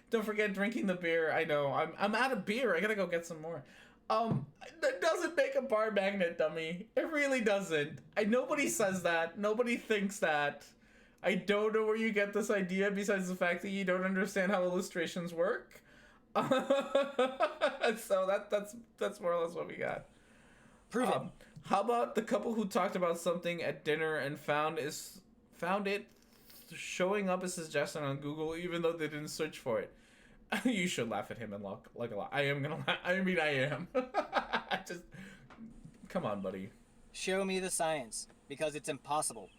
don't forget drinking the beer. I know. I'm out of beer. I gotta go get some more. That doesn't make a bar magnet, dummy. It really doesn't. Nobody says that. Nobody thinks that. I don't know where you get this idea besides the fact that you don't understand how illustrations work. So that's more or less what we got. Prove it. How about the couple who talked about something at dinner and found it showing up as a suggestion on Google even though they didn't search for it? You should laugh at him and like a lot. I am gonna laugh. I mean, I am. Just come on, buddy. Show me the science, because it's impossible.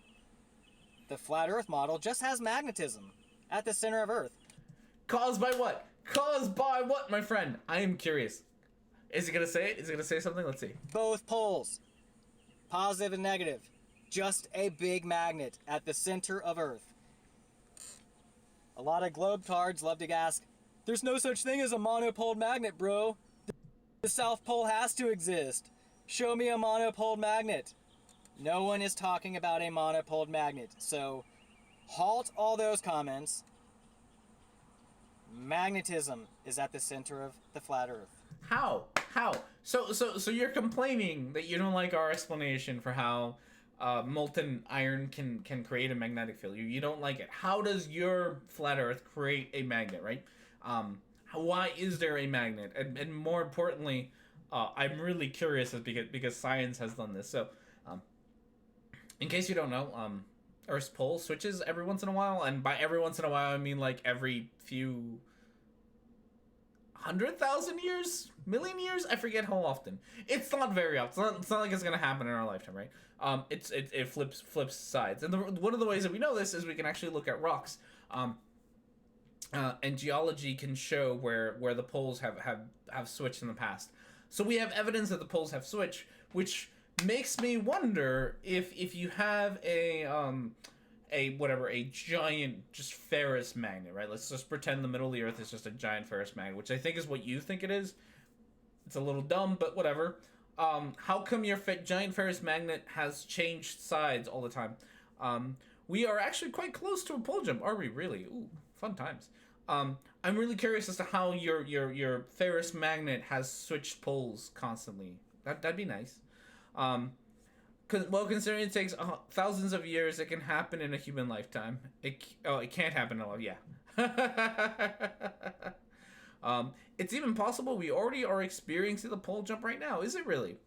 The flat Earth model just has magnetism at the center of Earth. Caused by what? Caused by what, my friend? I am curious. Is it gonna say it? Is it gonna say something? Let's see. Both poles, positive and negative. Just a big magnet at the center of Earth. A lot of globetards love to ask, there's no such thing as a monopole magnet, bro. The South Pole has to exist. Show me a monopole magnet. No one is talking about a monopole magnet, so halt all those comments. Magnetism is at the center of the flat Earth. How? So you're complaining that you don't like our explanation for how molten iron can create a magnetic field. You don't like it. How does your flat Earth create a magnet, right? Why is there a magnet? And more importantly, I'm really curious because science has done this. So, in case you don't know, Earth's pole switches every once in a while, and by every once in a while I mean like every few 100,000 years, million years. I forget how often. It's not very often. It's not like it's gonna happen in our lifetime, right? It flips sides, and one of the ways that we know this is we can actually look at rocks. And geology can show where the poles have switched in the past. So we have evidence that the poles have switched, which makes me wonder if you have a giant just ferrous magnet, right? Let's just pretend the middle of the Earth is just a giant ferrous magnet, which I think is what you think it is. It's a little dumb, but whatever. How come your giant ferrous magnet has changed sides all the time? We are actually quite close to a pole jump, are we really? Ooh, fun times. I'm really curious as to how your ferrous magnet has switched poles constantly. That'd be nice. Considering it takes thousands of years, it can happen in a human lifetime. It can't happen in a yeah. It's even possible we already are experiencing the pole jump right now. Is it really?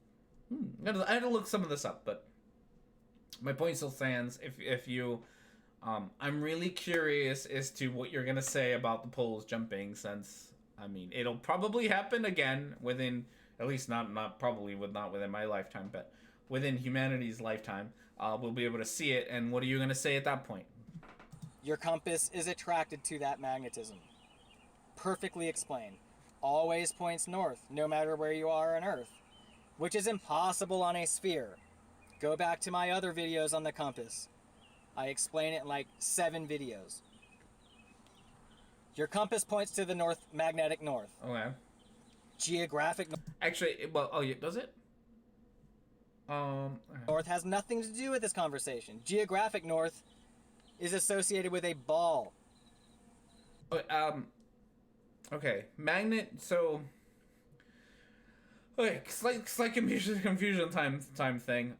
I had to look some of this up, but my point still stands. If you, I'm really curious as to what you're gonna say about the poles jumping, since I mean it'll probably happen again within, at least not within my lifetime, but within humanity's lifetime. We'll be able to see it, and what are you gonna say at that point? Your compass is attracted to that magnetism. Perfectly explained. Always points north, no matter where you are on Earth, which is impossible on a sphere. Go back to my other videos on the compass. I explain it in like 7 videos. Your compass points to the north, magnetic north. Okay. Geographic Actually, well, oh yeah, does it? north has nothing to do with this conversation. Geographic north is associated with a ball. Okay, magnet. So, okay, slight confusion time thing.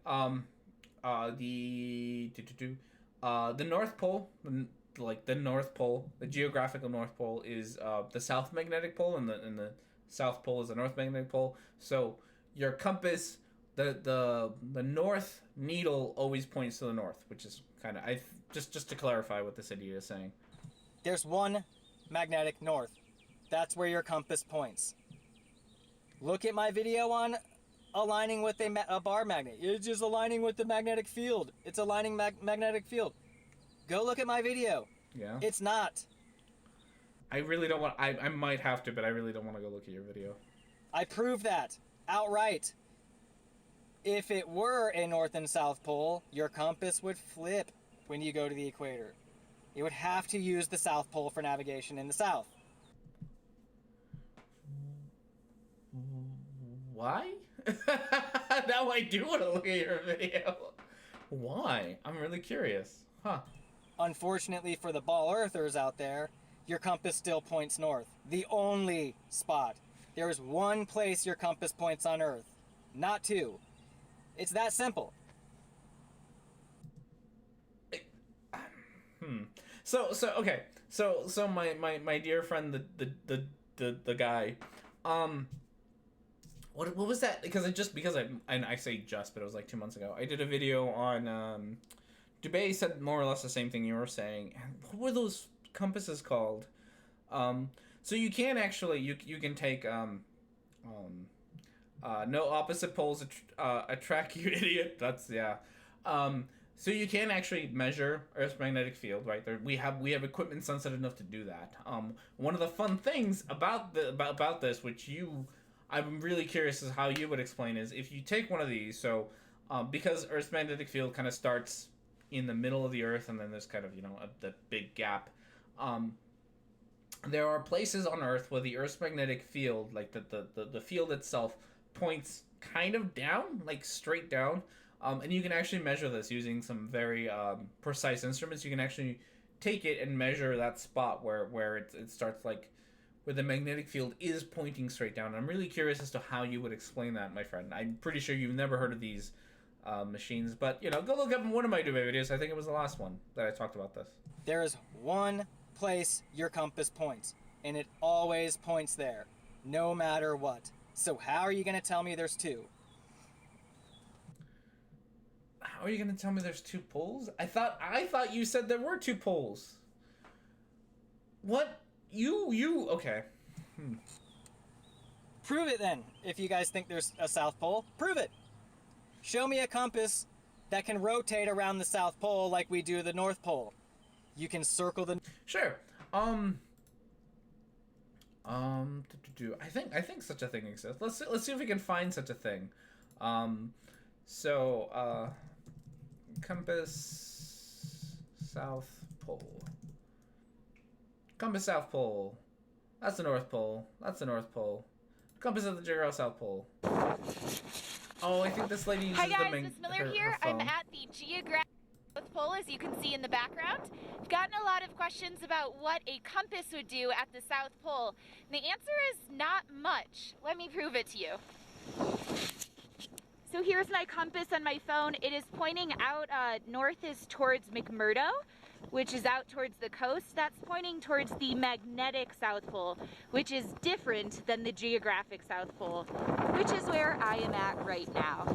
The North Pole, the North Pole, the geographical North Pole is the South Magnetic Pole, and the South Pole is the North Magnetic Pole. So your compass, the North needle always points to the north, which is kind of just to clarify what this idiot is saying. There's one magnetic north. That's where your compass points. Look at my video on aligning with a bar magnet. It's just aligning with the magnetic field. It's aligning magnetic field. Go look at my video. Yeah. It's not. I really don't want. I might have to, but I really don't want to go look at your video. I proved that outright. If it were a north and south pole, your compass would flip when you go to the equator. You would have to use the south pole for navigation in the south. Why? Now I do want to look at your video. Why? I'm really curious. Huh. Unfortunately for the ball earthers out there, your compass still points north. The only spot. There is one place your compass points on Earth, not 2. It's that simple. So okay. So my dear friend, the guy, what was that? Because I say just, but it was like 2 months ago. I did a video on Dubay said more or less the same thing you were saying. And what were those compasses called? So you can actually you can take no opposite poles attract you, idiot. That's yeah. So you can actually measure Earth's magnetic field, right? We have equipment sensitive enough to do that. One of the fun things about this, which I'm really curious as how you would explain, is if you take one of these. So because Earth's magnetic field kind of starts in the middle of the Earth, and then there's kind of the big gap. There are places on Earth where the Earth's magnetic field, like the field itself, points kind of down, like straight down. And you can actually measure this using some very precise instruments. You can actually take it and measure that spot where it starts, like where the magnetic field is pointing straight down. And I'm really curious as to how you would explain that, my friend. I'm pretty sure you've never heard of these machines, but go look up one of my Dubay videos. I think it was the last one that I talked about this. There is one place your compass points, and it always points there, no matter what. So how are you going to tell me there's 2? How are you going to tell me there's 2 poles? I thought you said there were 2 poles. What? You okay. Prove it then. If you guys think there's a south pole, prove it. Show me a compass that can rotate around the south pole like we do the north pole. You can circle the... Sure. I think such a thing exists. Let's see if we can find such a thing. Compass South Pole. Compass South Pole. That's the North Pole. That's the North Pole. Compass of the Geographical South Pole. Oh, I think this lady uses Hi guys, Miss Miller here. I'm at the Geographic South Pole, as you can see in the background. I've gotten a lot of questions about what a compass would do at the South Pole. And the answer is not much. Let me prove it to you. So here's my compass on my phone. It is pointing out north is towards McMurdo. which is out towards the coast, that's pointing towards the magnetic South Pole, which is different than the geographic South Pole, which is where I am at right now.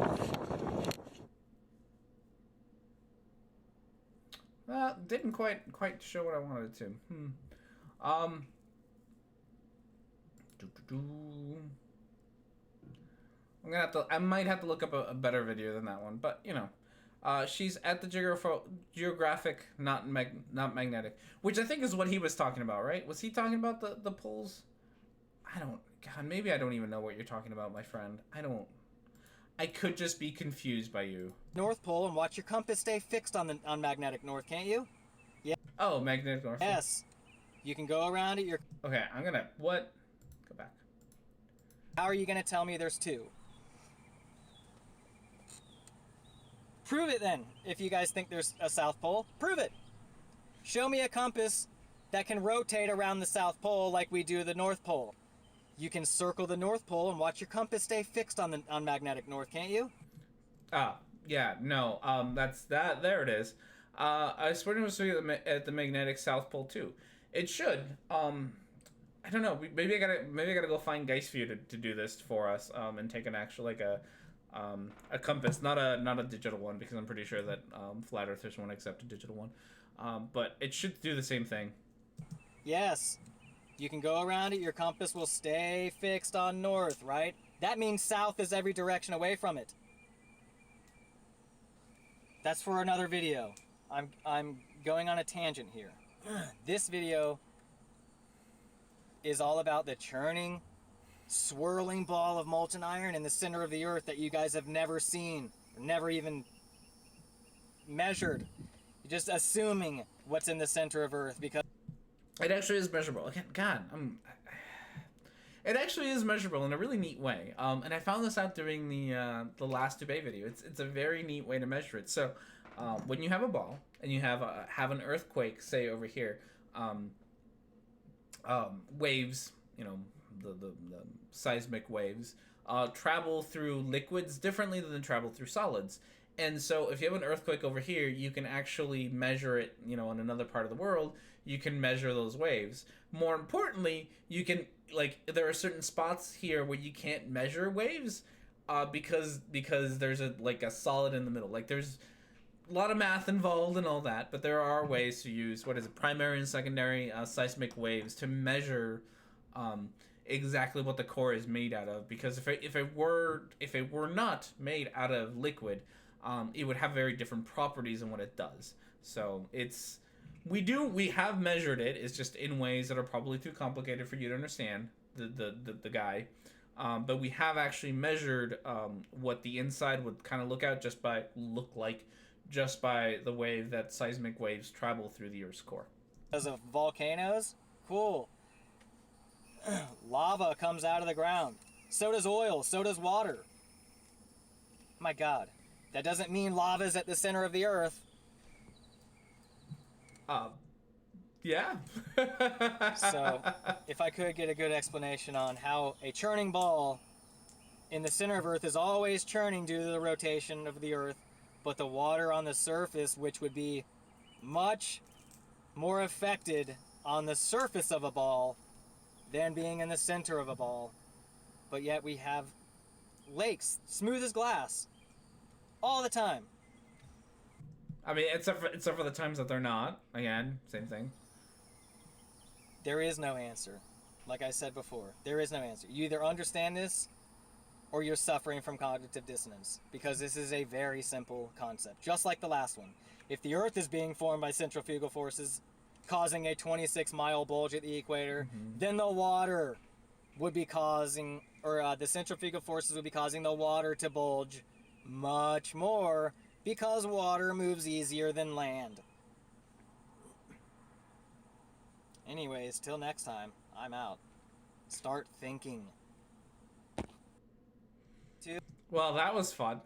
Didn't quite show what I wanted it to. I might have to look up a better video than that one, but you know, she's at the geographic, not magnetic, which I think is what he was talking about, right? Was he talking about the poles? God, maybe I don't even know what you're talking about, my friend. I could just be confused by you. North Pole and watch your compass stay fixed on magnetic north, can't you? Yeah. Oh, magnetic north. Yes. You can go around it. Okay, I'm gonna what? Go back. How are you gonna tell me there's two? Prove it then. If you guys think there's a South Pole, prove it. Show me a compass that can rotate around the South Pole like we do the North Pole. You can circle the North Pole and watch your compass stay fixed on magnetic north, can't you? Yeah, no, that's that. There it is. I was wondering if it was at the magnetic South Pole too. It should. I don't know. Maybe I gotta go find Geistview to do this for us. And take an actual a compass, not a digital one, because I'm pretty sure that flat earthers won't accept a digital one. But it should do the same thing. Yes. You can go around it, your compass will stay fixed on north, right? That means south is every direction away from it. That's for another video. I'm going on a tangent here. This video is all about the churning, swirling ball of molten iron in the center of the earth that you guys have never seen, or never even measured. You're just assuming what's in the center of Earth because it actually is measurable. Again, God, it actually is measurable in a really neat way. And I found this out during the last debate video. It's a very neat way to measure it. So, when you have a ball and you have an earthquake, say over here, waves, you know, the seismic waves, travel through liquids differently than travel through solids. And so if you have an earthquake over here, you can actually measure it, you know, in another part of the world. You can measure those waves. More importantly, you can, like, there are certain spots here where you can't measure waves because there's a solid in the middle. Like, there's a lot of math involved and all that, but there are ways to use, primary and secondary seismic waves to measure exactly what the core is made out of. Because if it were not made out of liquid, it would have very different properties than what it does. So we have measured it. It's just in ways that are probably too complicated for you to understand, the guy. But we have actually measured what the inside would kind of look like just by the way that seismic waves travel through the Earth's core. Because of volcanoes? Cool. Lava comes out of the ground. So does oil. So does water. My God. That doesn't mean lava's at the center of the Earth. Yeah. So, if I could get a good explanation on how a churning ball in the center of Earth is always churning due to the rotation of the Earth, but the water on the surface, which would be much more affected on the surface of a ball than being in the center of a ball. But yet we have lakes, smooth as glass, all the time. I mean, except for the times that they're not. Again, same thing. There is no answer. Like I said before, there is no answer. You either understand this or you're suffering from cognitive dissonance, because this is a very simple concept, just like the last one. If the Earth is being formed by centrifugal forces causing a 26-mile bulge at the equator, then the water would be causing, or the centrifugal forces would be causing the water to bulge much more, because water moves easier than land. Anyways, till next time, I'm out. Start thinking. Well, that was fun.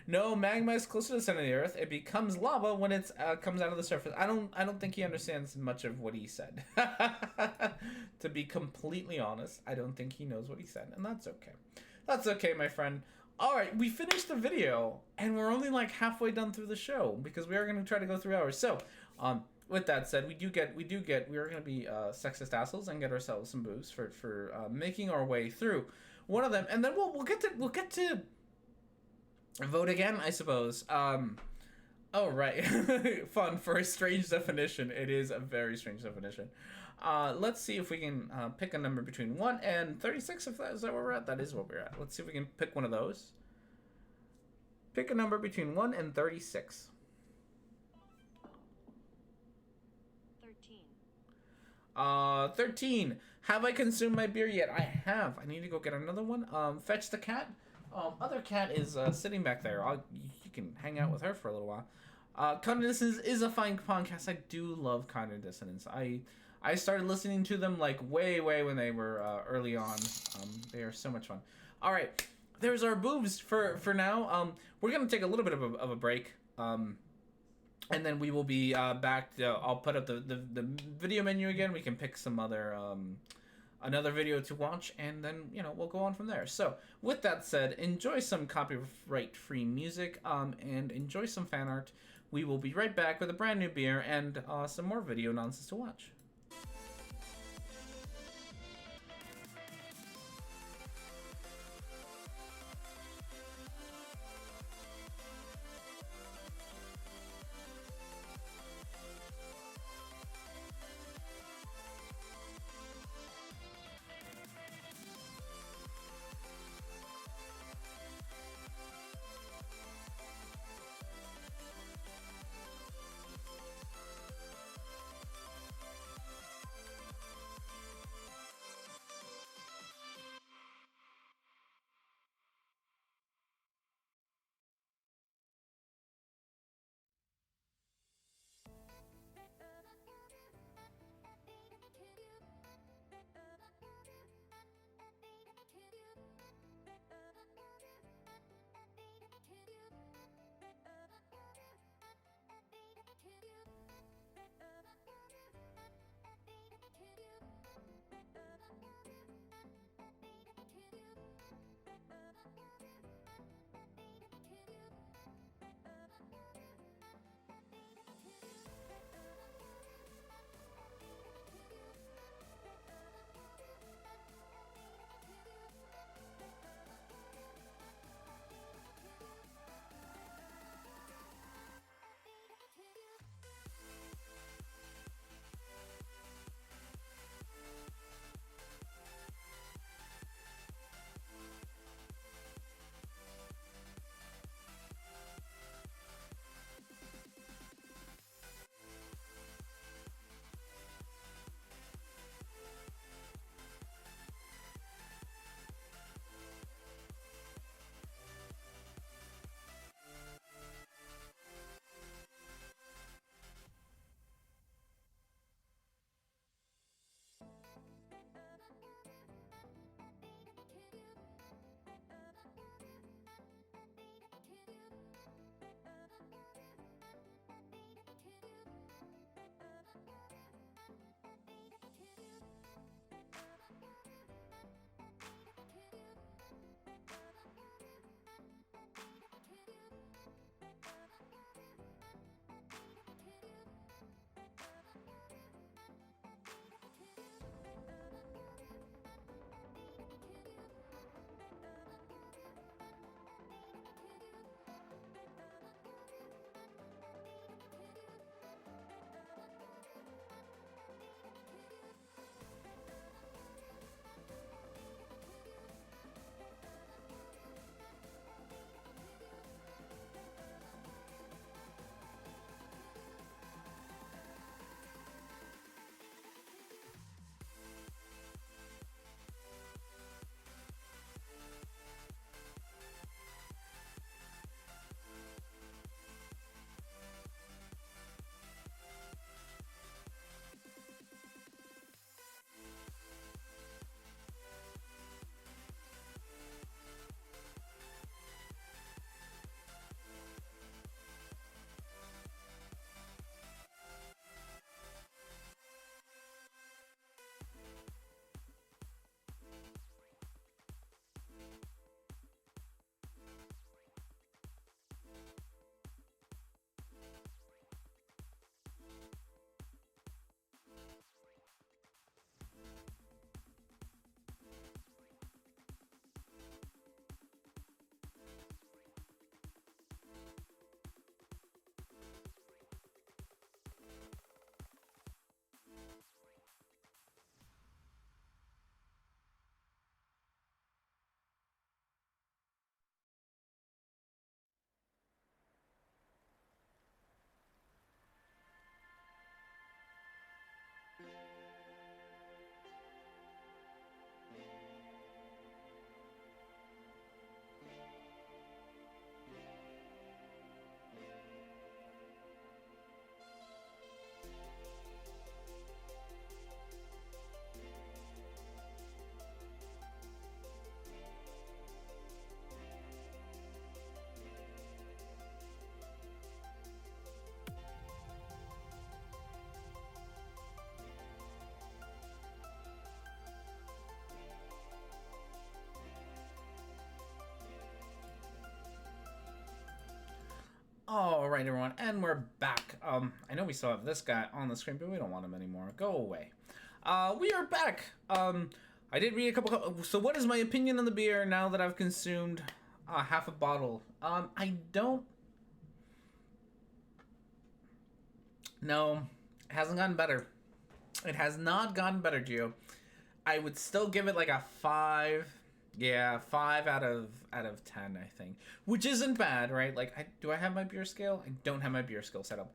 No, magma is closer to the center of the Earth. It becomes lava when it comes out of the surface. I don't think he understands much of what he said. To be completely honest, I don't think he knows what he said, and that's okay. That's okay, my friend. All right, we finished the video, and we're only like halfway done through the show because we are going to try to go 3 hours. So, with that said, we are going to be sexist assholes and get ourselves some boobs for making our way through one of them, and then we'll get to vote again, I suppose. Oh right, fun for a strange definition. It is a very strange definition. Let's see if we can pick a number between 1 and 36, if is that where we're at? That is what we're at. Let's see if we can pick one of those. Pick a number between 1 and 36. 13. 13. Have I consumed my beer yet? I have. I need to go get another one. Fetch the cat. Other cat is sitting back there. You can hang out with her for a little while. Cognitive Dissonance is a fine podcast. I do love Cognitive Dissonance. I started listening to them like way when they were early on. They are so much fun. All right, there's our boobs for now. We're gonna take a little bit of a break. And then we will be back. I'll put up the video menu again. We can pick some other another video to watch, and then we'll go on from there. So with that said, enjoy some copyright-free music and enjoy some fan art. We will be right back with a brand new beer and some more video nonsense to watch. right, everyone, and we're back. I know we still have this guy on the screen, but we don't want him anymore. Go away. We are back. I did read a couple. So, what is my opinion on the beer now that I've consumed half a bottle? I don't. No, it hasn't gotten better. It has not gotten better, Gio. I would still give it like a 5. Yeah, 5 out of 10, I think, which isn't bad, right? Like, do I have my beer scale? I don't have my beer scale set up.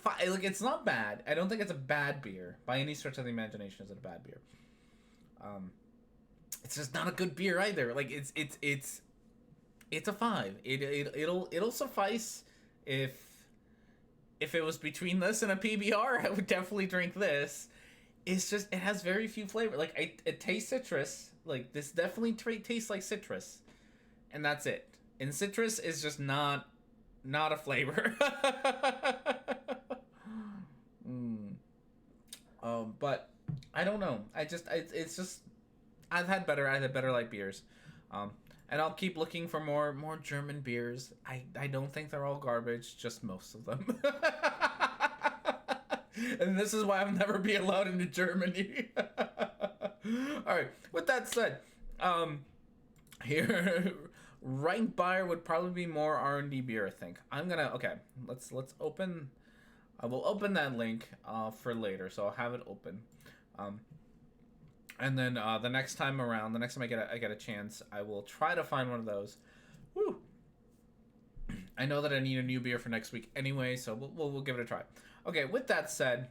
5, like, it's not bad. I don't think it's a bad beer by any stretch of the imagination. Is it a bad beer? It's just not a good beer either. Like, it's a 5. It'll suffice if it was between this and a PBR. I would definitely drink this. It's just, it has very few flavor. Like, it tastes citrus. Like, this definitely tastes like citrus. And that's it. And citrus is just not a flavor. But I don't know. It's just, I've had better light beers. And I'll keep looking for more German beers. I don't think they're all garbage, just most of them. And this is why I'll never be allowed into Germany. Alright, with that said, here, Rheinbayer would probably be more R&D beer, I think. Okay, let's open, I will open that link, for later, so I'll have it open. And then, the next time around, the next time I get a chance, I will try to find one of those. Woo! I know that I need a new beer for next week anyway, so we'll give it a try. Okay, with that said,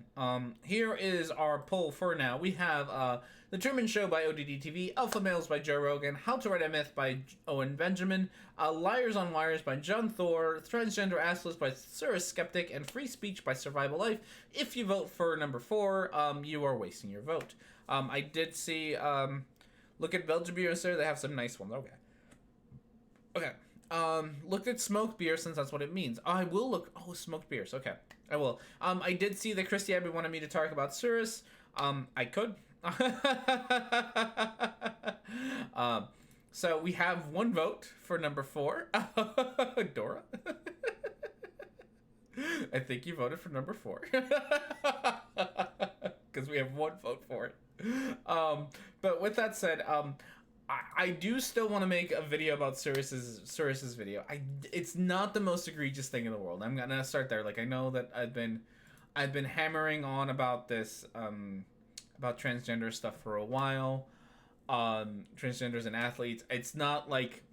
here is our poll for now. We have The Truman Show by ODD TV, Alpha Males by Joe Rogan, How to Write a Myth by Owen Benjamin, Liars on Wires by John Thor, Transgender Assless by Cyrus Skeptic, and Free Speech by Survival Life. If you vote for number 4, you are wasting your vote. I did see, look at Belgian beer, sir. They have some nice ones. Okay. Looked at smoked beer since that's what it means. I will look. Oh, smoked beers. Okay, I will. I did see that Christy Abbey wanted me to talk about Cirrus. I could. So we have one vote for number 4. Dora. I think you voted for number 4. Because we have one vote for it. But with that said, I do still want to make a video about Cirrus's video. It's not the most egregious thing in the world. I'm gonna start there. Like, I know that I've been hammering on about this, about transgender stuff for a while. Transgenders and athletes. It's not like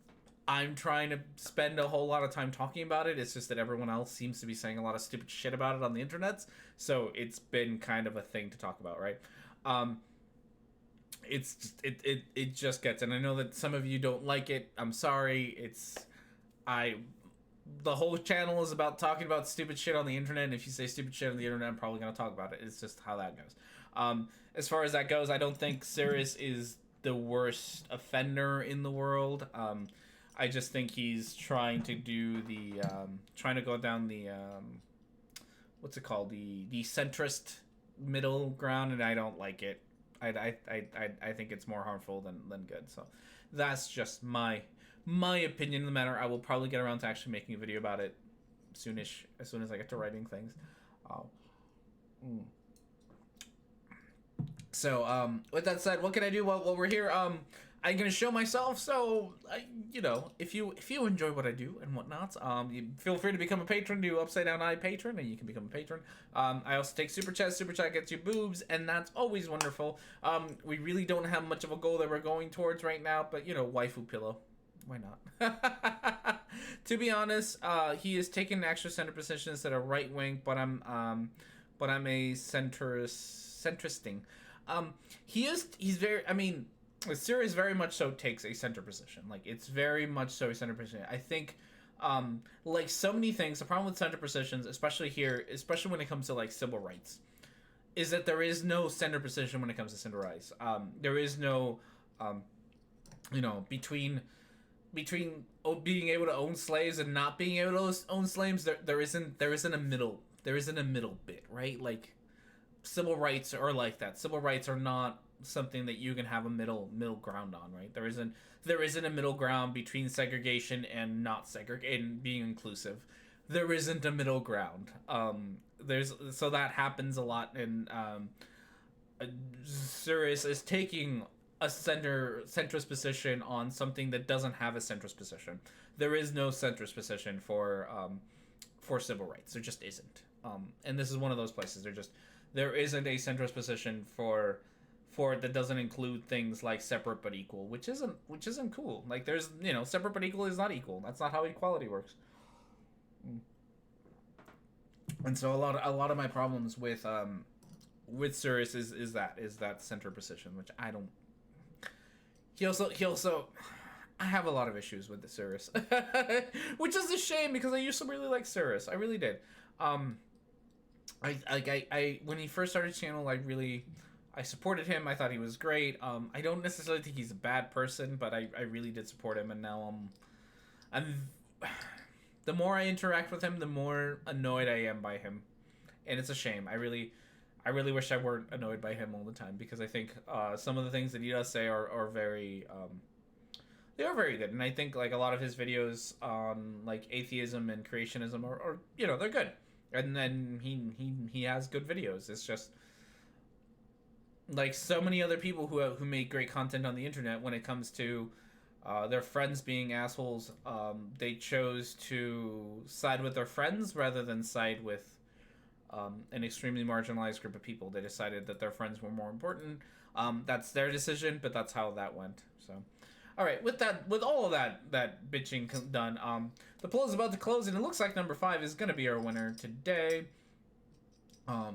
I'm trying to spend a whole lot of time talking about it. It's just that everyone else seems to be saying a lot of stupid shit about it on the internet. So it's been kind of a thing to talk about, right? It's just, it just gets, and I know that some of you don't like it. I'm sorry. The whole channel is about talking about stupid shit on the internet, and if you say stupid shit on the internet, I'm probably going to talk about it. It's just how that goes. As far as that goes, I don't think Cirrus is the worst offender in the world. I just think he's trying to do trying to go down the, what's it called? The centrist middle ground, and I don't like it. I think it's more harmful than good. So that's just my opinion in the matter. I will probably get around to actually making a video about it soonish, as soon as I get to writing things. So with that said, what can I do while we're here? I'm gonna show myself. So if you enjoy what I do and whatnot, you feel free to become a patron. Do Upside Down Eye patron, and you can become a patron. I also take super chat. Super chat gets you boobs, and that's always wonderful. We really don't have much of a goal that we're going towards right now, but waifu pillow, why not? To be honest, he is taking extra center positions that are right wing, but I'm a centristing. He's very. I mean, Sirius very much so takes a center position. Like, it's very much so a center position. I think, like so many things, the problem with center positions, especially here, especially when it comes to like civil rights, is that there is no center position when it comes to civil rights. There is no, between being able to own slaves and not being able to own slaves, there isn't a middle bit, right? Like, civil rights are like that. Civil rights are not something that you can have a middle ground on, right? There isn't a middle ground between segregation and not segregation, being inclusive. there isn't a middle ground. So that happens a lot, and Cirrus is taking a centrist position on something that doesn't have a centrist position. There is no centrist position for civil rights. There just isn't. And this is one of those places. There isn't a centrist position for it that doesn't include things like separate but equal, which isn't cool. Like, there's, separate but equal is not equal. That's not how equality works. And so a lot of my problems with Cirrus is that center position, which I don't. He also I have a lot of issues with the Cirrus, which is a shame because I used to really like Cirrus. I really did. I when he first started his channel, I supported him. I thought he was great. I don't necessarily think he's a bad person, but I really did support him, and now the more I interact with him, the more annoyed I am by him, and it's a shame. I really wish I weren't annoyed by him all the time, because I think some of the things that he does say are very they are very good, and I think like a lot of his videos on like atheism and creationism are they're good, and then he has good videos. It's just like so many other people who make great content on the internet, when it comes to their friends being assholes, they chose to side with their friends rather than side with an extremely marginalized group of people. They decided that their friends were more important. That's their decision, but that's how that went. So, all right, with all of that bitching done, the poll is about to close, and it looks like number 5 is going to be our winner today.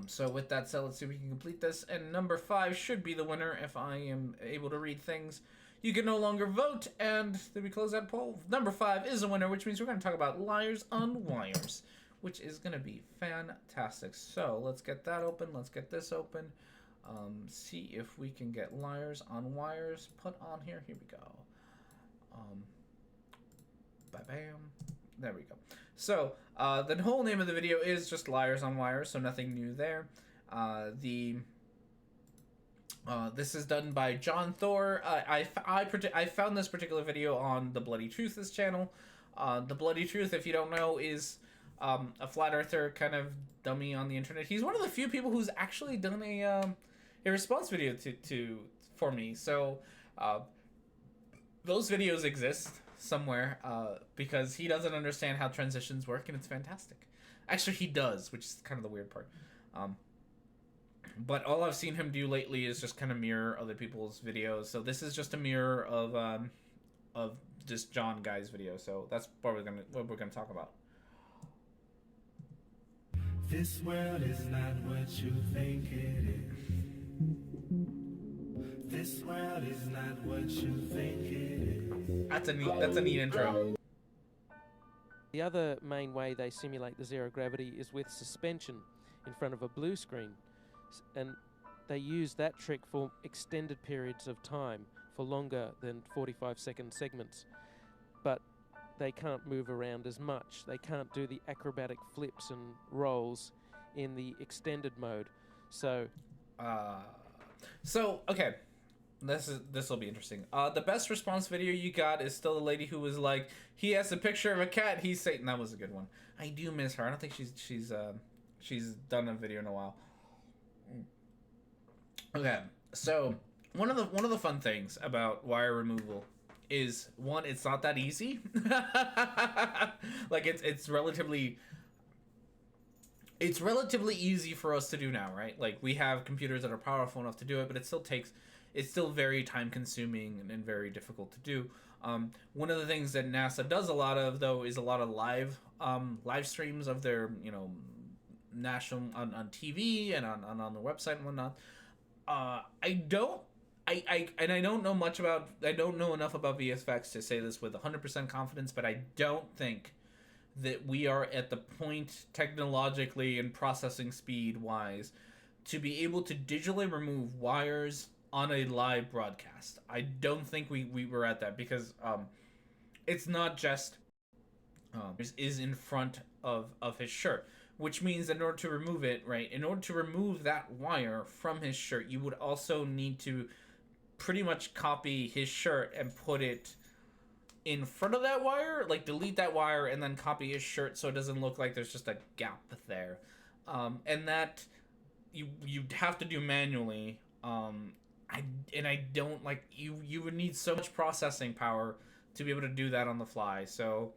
So with that said, let's see if we can complete this, and number 5 should be the winner if I am able to read things. You can no longer vote, and did we close that poll? Number 5 is a winner, which means we're going to talk about liars on wires, which is going to be fantastic. So let's get that open. Let's get this open. See if we can get liars on wires put on here. Here we go. Bam. There we go. So the whole name of the video is just liars on wires, so nothing new there. This is done by John Thor. I found this particular video on The Bloody Truth's channel. The Bloody Truth, if you don't know, is a flat earther kind of dummy on the internet. He's one of the few people who's actually done a response video for me. So those videos exist somewhere because he doesn't understand how transitions work, and it's fantastic. Actually, he does, which is kind of the weird part. But all I've seen him do lately is just kind of mirror other people's videos. So this is just a mirror of just John guy's video. So that's what we're gonna talk about. This world is not what you think it is. This world is not what you think it is. That's a neat intro. The other main way they simulate the zero gravity is with suspension in front of a blue screen. And they use that trick for extended periods of time, for longer than 45-second segments. But they can't move around as much. They can't do the acrobatic flips and rolls in the extended mode. So okay, this will be interesting. The best response video you got is still the lady who was like, he has a picture of a cat, he's Satan. That was a good one. I do miss her. I don't think she's done a video in a while. Okay, so one of the fun things about wire removal is, one, it's not that easy. Like it's relatively easy for us to do now, right? Like, we have computers that are powerful enough to do it, but it's still very time consuming and very difficult to do. One of the things that NASA does a lot of, though, is a lot of live streams of their national on TV and on the website and whatnot. I don't know enough about VFX to say this with 100% confidence, but I don't think that we are at the point technologically and processing speed wise to be able to digitally remove wires on a live broadcast. I don't think we were at that, because it's not just is in front of his shirt, which means that in order to remove it, right, in order to remove that wire from his shirt, you would also need to pretty much copy his shirt and put it in front of that wire, like delete that wire and then copy his shirt so it doesn't look like there's just a gap there. And that you'd have to do manually. I don't like you would need so much processing power to be able to do that on the fly. So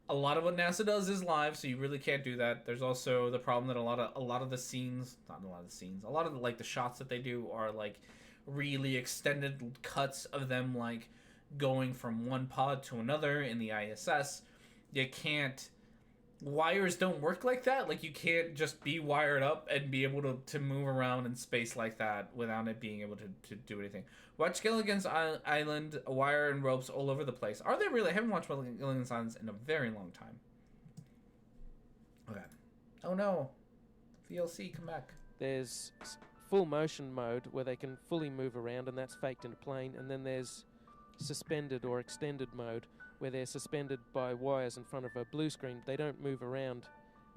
a lot of what NASA does is live, so you really can't do that. There's also the problem that a lot of the scenes, not a lot of the scenes, a lot of the shots that they do are like really extended cuts of them like going from one pod to another in the ISS. You can't, wires don't work like that. Like, you can't just be wired up and be able to move around in space like that without it being able to do anything. Watch Gilligan's Island, wire and ropes all over the place. Are they really? I haven't watched Gilligan's Island in a very long time. Okay. Oh no. VLC, come back. There's full motion mode where they can fully move around, and that's faked in a plane. And then there's suspended or extended mode where they're suspended by wires in front of a blue screen. They don't move around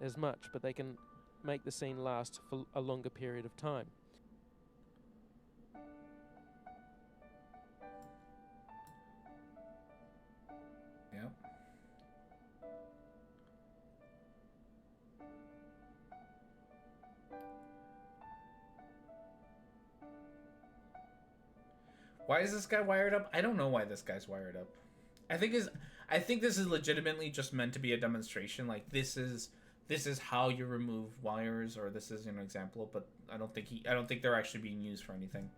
as much, but they can make the scene last for a longer period of time. Yep. Why is this guy wired up? I don't know why this guy's wired up. I think this is legitimately just meant to be a demonstration. Like, this is how you remove wires, or this is an example, but I don't think they're actually being used for anything.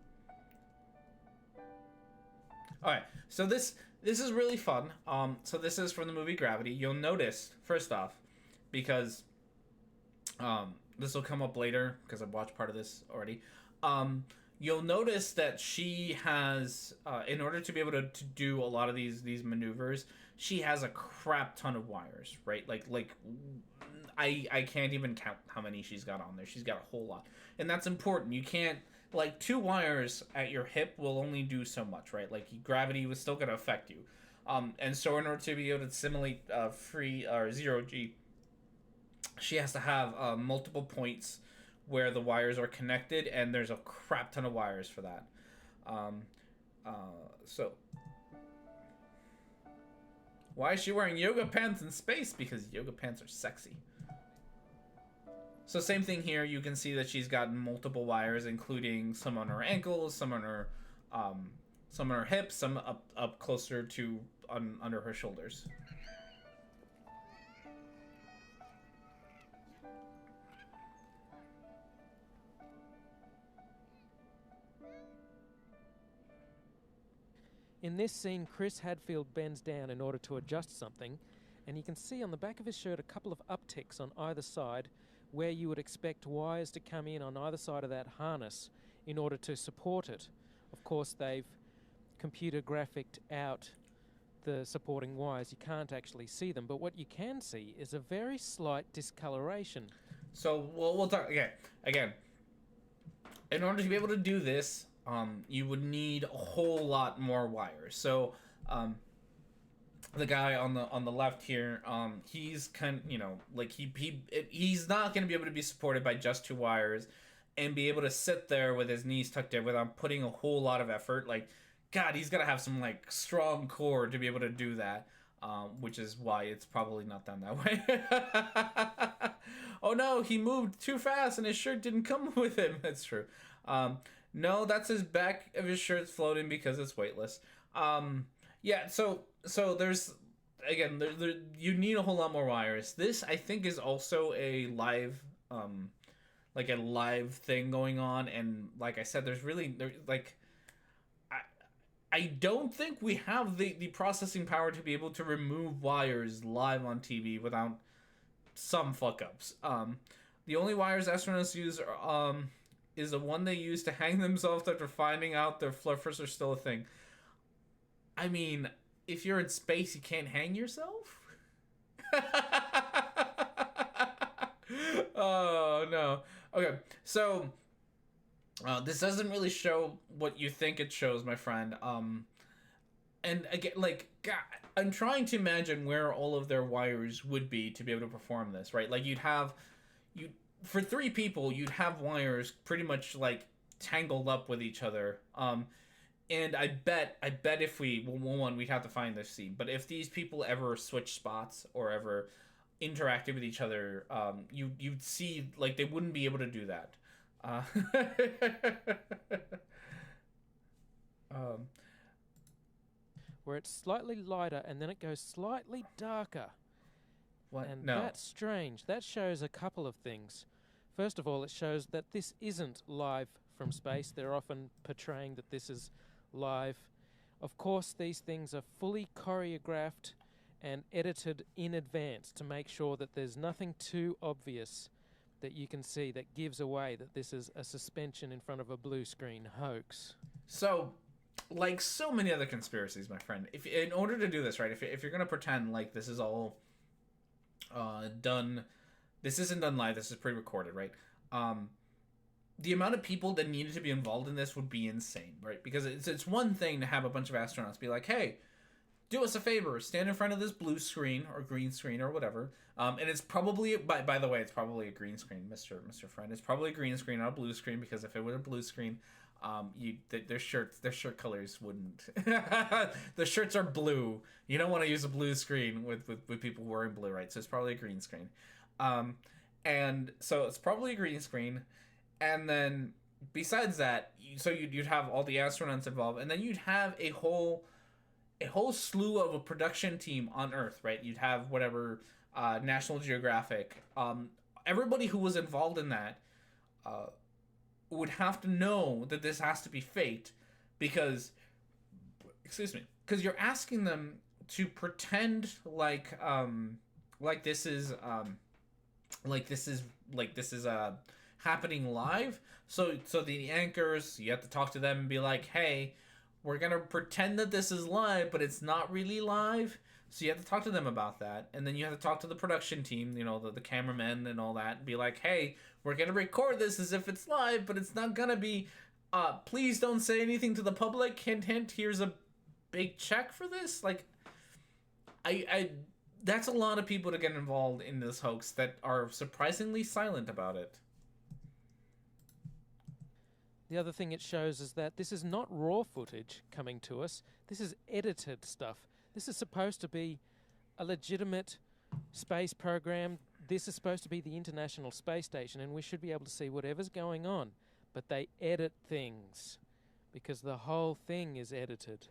Alright, so this is really fun. So this is from the movie Gravity. You'll notice, first off, because this will come up later, because I've watched part of this already. You'll notice that she has, in order to be able to do a lot of these maneuvers, she has a crap ton of wires, right? Like I can't even count how many she's got on there. She's got a whole lot. And that's important. You can't, like, 2 wires at your hip will only do so much, right? Like, gravity was still going to affect you. And so in order to be able to simulate free or 0G, she has to have multiple points where the wires are connected, and there's a crap ton of wires for that. So why is she wearing yoga pants in space? Because yoga pants are sexy. So same thing here. You can see that she's got multiple wires, including some on her ankles, some on her hips, some up closer to under her shoulders. In this scene, Chris Hadfield bends down in order to adjust something, and you can see on the back of his shirt a couple of upticks on either side where you would expect wires to come in on either side of that harness in order to support it. Of course, they've computer graphicked out the supporting wires. You can't actually see them, but what you can see is a very slight discoloration. So we'll talk again. In order to be able to do this, you would need a whole lot more wires. So, the guy on the left here, he's kind of, like he's not going to be able to be supported by just 2 wires and be able to sit there with his knees tucked in without putting a whole lot of effort. Like, God, he's got to have some, like, strong core to be able to do that, which is why it's probably not done that way. Oh no, he moved too fast and his shirt didn't come with him. That's true. No, that's his back of his shirt's floating because it's weightless. Yeah, so there's, again, there you need a whole lot more wires. This, I think, is also a live, like a live thing going on, and like I said, I don't think we have the processing power to be able to remove wires live on TV without some fuck-ups. The only wires astronauts use is the one they use to hang themselves after finding out their fluffers are still a thing. I mean, if you're in space, you can't hang yourself? Oh, no. Okay, so this doesn't really show what you think it shows, my friend. And again, like, God, I'm trying to imagine where all of their wires would be to be able to perform this, right? Like, for 3 people, you'd have wires pretty much, like, tangled up with each other. And I bet if one, we'd have to find this scene. But if these people ever switch spots or ever interacted with each other, you'd see, like, they wouldn't be able to do that. Where it's slightly lighter and then it goes slightly darker. What? And No. that's strange. That shows a couple of things. First of all, it shows that this isn't live from space. They're often portraying that this is live. Of course, these things are fully choreographed and edited in advance to make sure that there's nothing too obvious that you can see that gives away that this is a suspension in front of a blue screen hoax. So, like so many other conspiracies, my friend, if in order to do this, right, if you're going to pretend like this is all done, this isn't done live, this is pre-recorded, right? The amount of people that needed to be involved in this would be insane, right? Because it's one thing to have a bunch of astronauts be like, hey, do us a favor, stand in front of this blue screen or green screen or whatever. And it's probably, by the way, it's probably a green screen, Mr. Friend. It's probably a green screen, not a blue screen, because if it were a blue screen, their shirt colors wouldn't. The shirts are blue. You don't want to use a blue screen with people wearing blue, right? So it's probably a green screen. And so it's probably a green screen. And then besides that, so you'd have all the astronauts involved, and then you'd have a whole slew of a production team on Earth, right? You'd have whatever National Geographic, everybody who was involved in that would have to know that this has to be faked, because you're asking them to pretend like this is happening live. So the anchors, you have to talk to them and be like, hey, we're gonna pretend that this is live, but it's not really live. So you have to talk to them about that, and then you have to talk to the production team, you know, the cameramen and all that, and be like, hey, we're gonna record this as if it's live, but it's not gonna be. Please don't say anything to the public. Hint, hint. Here's a big check for this. Like, I that's a lot of people to get involved in this hoax that are surprisingly silent about it. The other thing it shows is that this is not raw footage coming to us. This is edited stuff. This is supposed to be a legitimate space program. This is supposed to be the International Space Station, and we should be able to see whatever's going on. But they edit things because the whole thing is edited.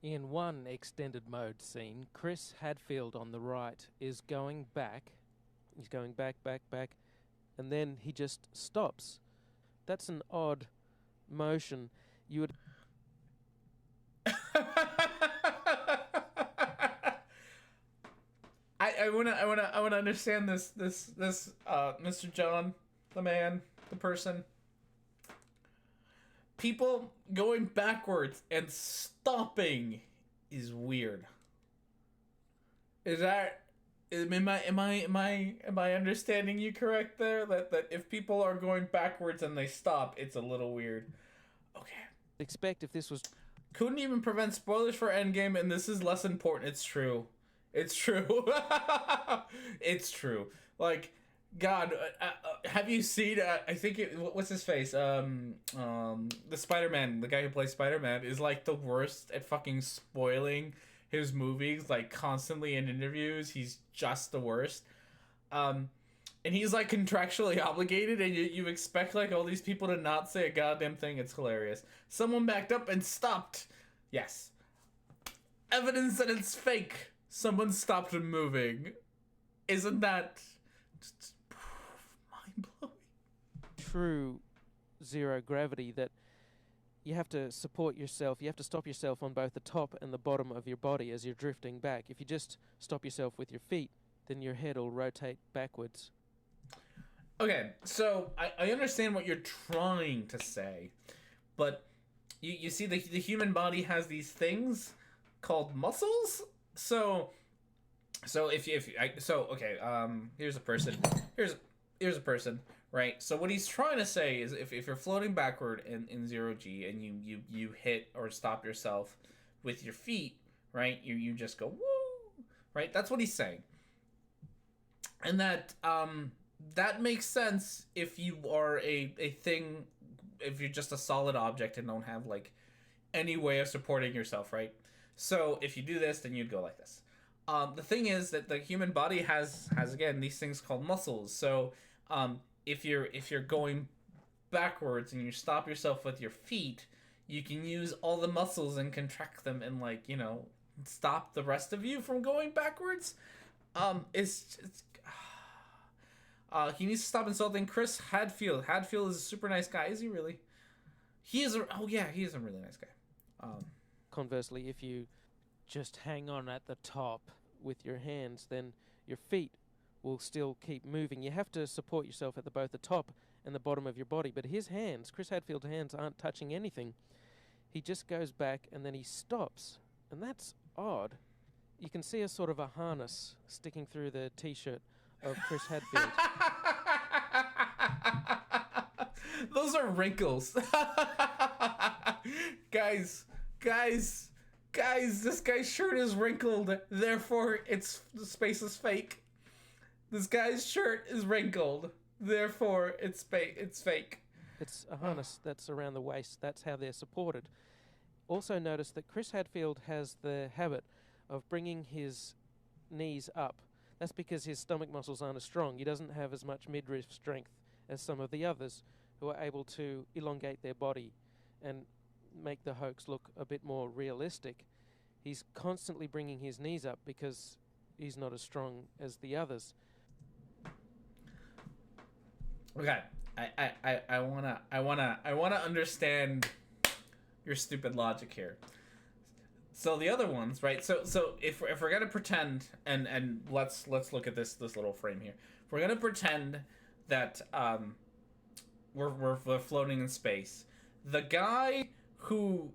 In one extended mode scene, Chris Hadfield on the right is going back. He's going back, and then he just stops. That's an odd motion. You would I wanna understand this Mr. John, the man, the person. People going backwards and stopping is weird. Is that, am I understanding you correct there? That if people are going backwards and they stop, it's a little weird. Okay. expect if this was Couldn't even prevent spoilers for Endgame, and this is less important. It's true. It's true. It's true. Like, God, have you seen? I think what's his face? The Spider-Man, the guy who plays Spider-Man, is like the worst at fucking spoiling his movies. Like constantly in interviews, he's just the worst. And he's like contractually obligated, and you expect like all these people to not say a goddamn thing. It's hilarious. Someone backed up and stopped. Yes. Evidence that it's fake. Someone stopped moving. Isn't that just mind-blowing? true zero gravity, that you have to support yourself, you have to stop yourself on both the top and the bottom of your body as you're drifting back. If you just stop yourself with your feet, then your head will rotate backwards. Okay, so I understand what you're trying to say, but you see the human body has these things called muscles. So here's a person. Here's a person, right? So what he's trying to say is if you're floating backward in 0G and you hit or stop yourself with your feet, right? You just go woo, right? That's what he's saying. And that makes sense if you are a thing, if you're just a solid object and don't have like any way of supporting yourself, right? So if you do this, then you'd go like this. The thing is that the human body has again these things called muscles. So if you're going backwards and you stop yourself with your feet, you can use all the muscles and contract them and, like, you know, stop the rest of you from going backwards. It's he needs to stop insulting Chris Hadfield. Hadfield is a super nice guy. Is he really? He is a he is a really nice guy. Conversely, if you just hang on at the top with your hands, then your feet will still keep moving. You have to support yourself at both the top and the bottom of your body. But his hands, Chris Hadfield's hands, aren't touching anything. He just goes back and then he stops. And that's odd. You can see a sort of a harness sticking through the t-shirt of Chris Hadfield. Those are wrinkles. Guys, this guy's shirt is wrinkled, therefore the space is fake. This guy's shirt is wrinkled, therefore it's fake. It's a harness that's around the waist. That's how they're supported. Also notice that Chris Hadfield has the habit of bringing his knees up. That's because his stomach muscles aren't as strong. He doesn't have as much midriff strength as some of the others who are able to elongate their body and make the hoax look a bit more realistic. He's constantly bringing his knees up because he's not as strong as the others. Okay, I wanna understand your stupid logic here. So the other ones, right? So if we're gonna pretend, and let's look at this little frame here. If we're gonna pretend that we're floating in space, the guy who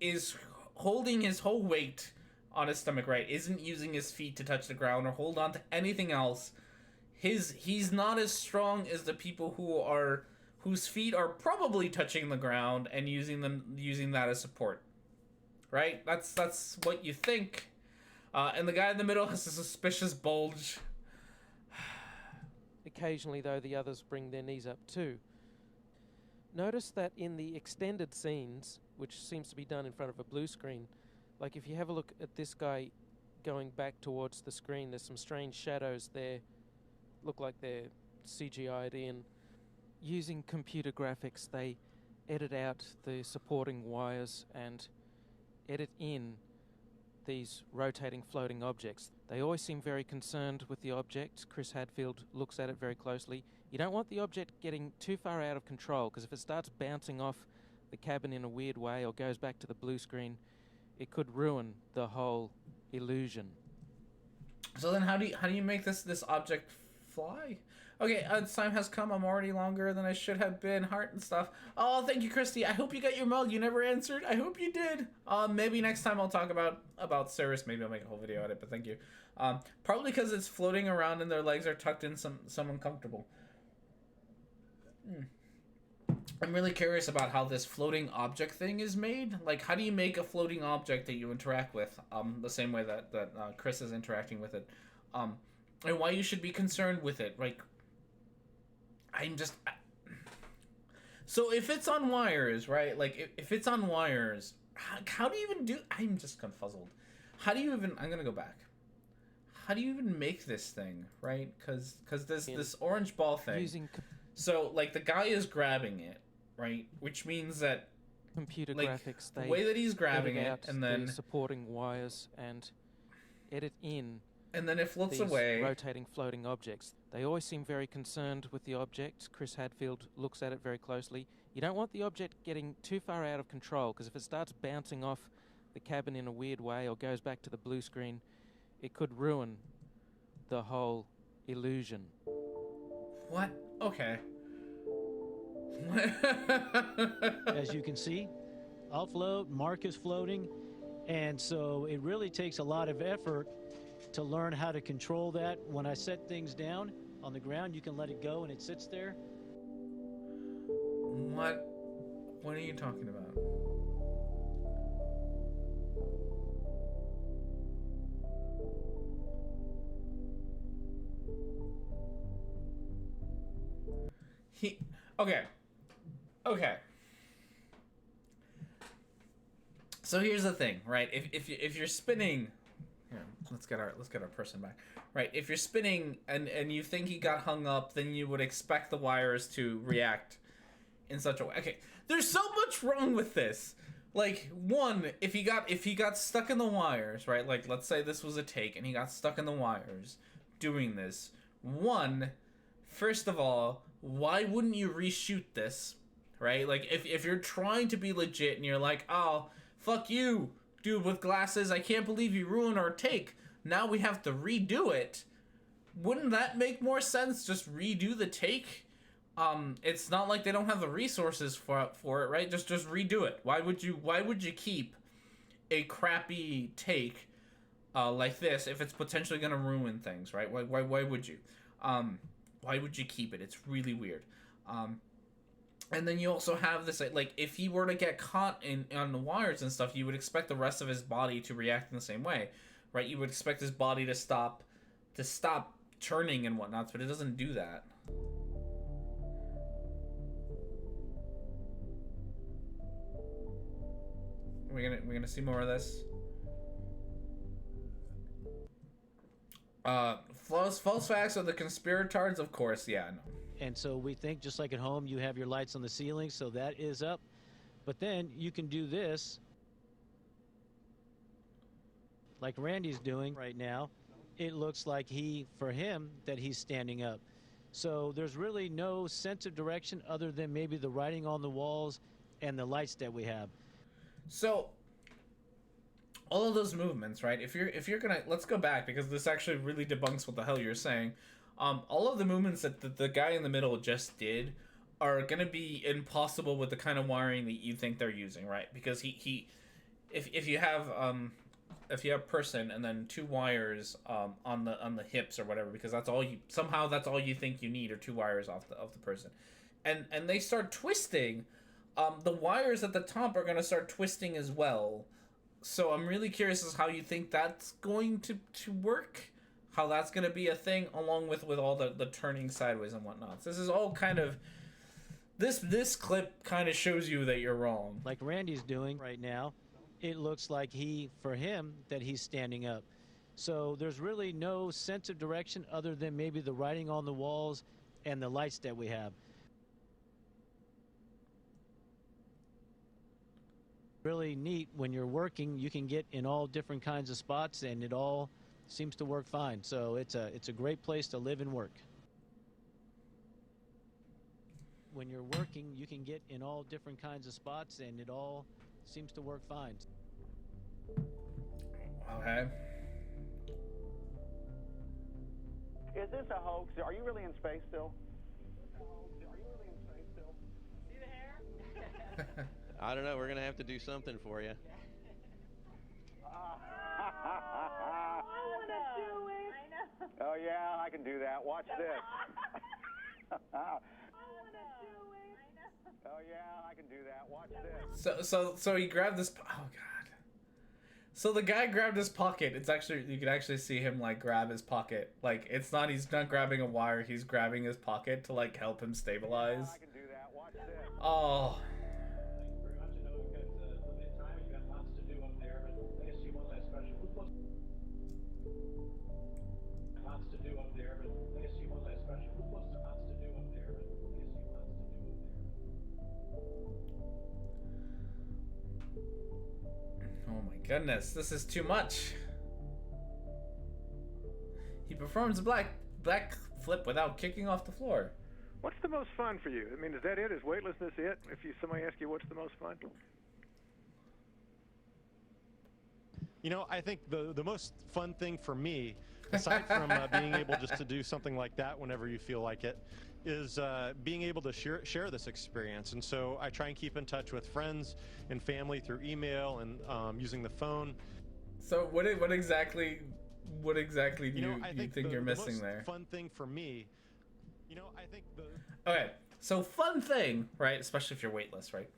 is holding his whole weight on his stomach, right, isn't using his feet to touch the ground or hold on to anything else. He's not as strong as the people whose feet are probably touching the ground and using that as support. Right? That's what you think. And the guy in the middle has a suspicious bulge. Occasionally, though, the others bring their knees up too. Notice that in the extended scenes, which seems to be done in front of a blue screen, like if you have a look at this guy going back towards the screen, there's some strange shadows there. Look like they're CGI'd in. Using computer graphics, they edit out the supporting wires and edit in these rotating floating objects. They always seem very concerned with the object. Chris Hadfield looks at it very closely. You don't want the object getting too far out of control, because if it starts bouncing off the cabin in a weird way or goes back to the blue screen, it could ruin the whole illusion. So then how do you make this object fly? Okay, time has come. I'm already longer than I should have been. Heart and stuff. Oh, thank you, Christy. I hope you got your mug. You never answered. I hope you did. Maybe next time I'll talk about Cirrus. Maybe I'll make a whole video on it, but thank you. Probably because it's floating around and their legs are tucked in some uncomfortable. I'm really curious about how this floating object thing is made. Like, how do you make a floating object that you interact with the same way that Chris is interacting with it? And why you should be concerned with it. Like, so if it's on wires, right? Like, if it's on wires, how do you even do... I'm just confuzzled. How do you even... I'm gonna go back. How do you even make this thing, right? Because there's this orange ball thing. So, like, the guy is grabbing it, right? Which means that... Computer like, graphics, the way that he's grabbing it, and then... the supporting wires and edit in... And then it floats these away. Rotating floating objects. They always seem very concerned with the object. Chris Hadfield looks at it very closely. You don't want the object getting too far out of control, because if it starts bouncing off the cabin in a weird way or goes back to the blue screen, it could ruin the whole illusion. What? Okay. As you can see, I'll float, Mark is floating, and so it really takes a lot of effort to learn how to control that. When I set things down on the ground, you can let it go and it sits there. What are you talking about? Okay. So here's the thing, right? If you're spinning, here, let's get our person back, right? If you're spinning and you think he got hung up, then you would expect the wires to react in such a way. Okay, there's so much wrong with this. Like, one, if he got stuck in the wires, right? Like, let's say this was a take and he got stuck in the wires doing this. One, first of all, why wouldn't you reshoot this, right? Like, if you're trying to be legit and you're like, oh, fuck you, dude with glasses, I can't believe you ruined our take. Now we have to redo it. Wouldn't that make more sense? Just redo the take? It's not like they don't have the resources for it, right? Just redo it. Why would you keep a crappy take like this if it's potentially gonna ruin things, right? Why would you? Why would you keep it? It's really weird. And then you also have this, like, if he were to get caught on the wires and stuff, you would expect the rest of his body to react in the same way, right? You would expect his body to stop turning and whatnot, but it doesn't do that. We're gonna see more of this. False facts are the conspirators, of course. Yeah, I know. And so we think, just like at home, you have your lights on the ceiling, so that is up. But then you can do this, like Randy's doing right now. It looks like for him, that he's standing up. So there's really no sense of direction other than maybe the writing on the walls and the lights that we have. So all of those movements, right? If you're gonna, let's go back because this actually really debunks what the hell you're saying. All of the movements that the guy in the middle just did are gonna be impossible with the kind of wiring that you think they're using, right? Because if you have person and then two wires on the hips or whatever, because that's all you think you need are two wires off the person, and they start twisting, the wires at the top are gonna start twisting as well. So I'm really curious as how you think that's going to work, how that's going to be a thing, along with all the turning sideways and whatnot. So this is all kind of, this clip kind of shows you that you're wrong. Like Randy's doing right now, it looks like for him, that he's standing up. So there's really no sense of direction other than maybe the writing on the walls and the lights that we have. Really neat when you're working, you can get in all different kinds of spots and it all seems to work fine. So it's a great place to live and work. When you're working, you can get in all different kinds of spots and it all seems to work fine. Okay. Is this a hoax? Are you really in space still? See the hair? I don't know. We're going to have to do something for you. I want to do it. I know. Oh, yeah, I can do that. Watch this. I want to do it. I know. Oh, yeah, I can do that. Watch this. So he grabbed this. Oh, God. So the guy grabbed his pocket. It's actually, you can actually see him, like, grab his pocket. Like, he's not grabbing a wire. He's grabbing his pocket to, like, help him stabilize. Yeah, I can do that. Watch this. Oh. Oh my goodness, this is too much. He performs a black flip without kicking off the floor. What's the most fun for you? I mean, is that it? Is weightlessness it? If somebody asks you what's the most fun? You know, I think the most fun thing for me, aside from being able just to do something like that whenever you feel like it, is being able to share this experience. And so I try and keep in touch with friends and family through email and using the phone. So what exactly do you think you're missing most there? Fun thing for me, you know, I think Okay, so fun thing, right? Especially if you're weightless, right?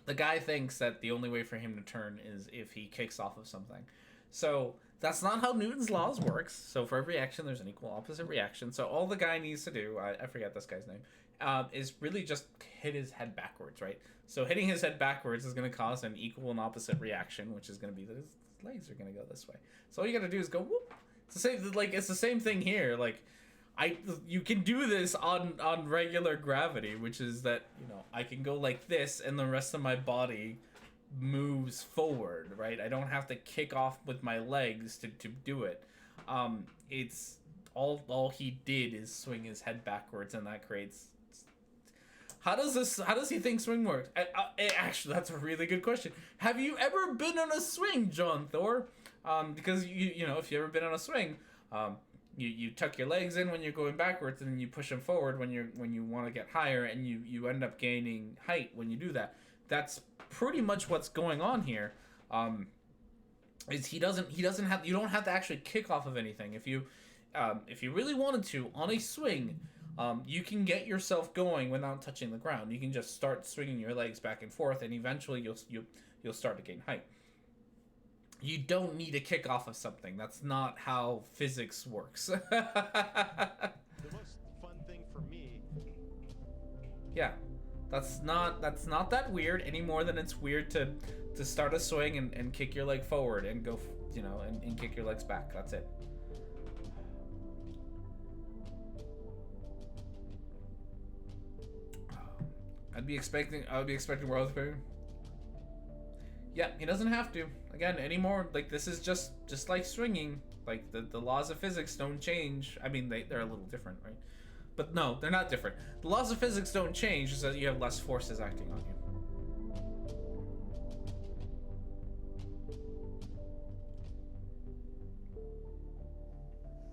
The guy thinks that the only way for him to turn is if he kicks off of something. So that's not how Newton's laws works. So for every action, there's an equal opposite reaction. So all the guy needs to do, I forget this guy's name, is really just hit his head backwards, right? So hitting his head backwards is going to cause an equal and opposite reaction, which is going to be that his legs are going to go this way. So all you got to do is go whoop. It's the same, like it's the same thing here. Like you can do this on regular gravity, which is that, you know, I can go like this and the rest of my body moves forward, right? I don't have to kick off with my legs to do it. It's all he did is swing his head backwards, and that creates. How does he think swing works? Actually, that's a really good question. Have you ever been on a swing, John Thor? Because you know, if you ever been on a swing, you tuck your legs in when you're going backwards, and then you push them forward when you want to get higher, and you end up gaining height when you do that. That's pretty much what's going on here. Is he doesn't have, you don't have to actually kick off of anything. If you really wanted to on a swing, you can get yourself going without touching the ground. You can just start swinging your legs back and forth, and eventually you'll start to gain height. You don't need to kick off of something. That's not how physics works. The most fun thing for me. Yeah, that's not that weird any more than it's weird to start a swing and kick your leg forward and go, you know, and kick your legs back. That's it. I would be expecting world fair. Yeah, he doesn't have to. Again, anymore. Like, this is just like swinging. Like, the laws of physics don't change. I mean, they're a little different, right? But no, they're not different. The laws of physics don't change, just that you have less forces acting on you.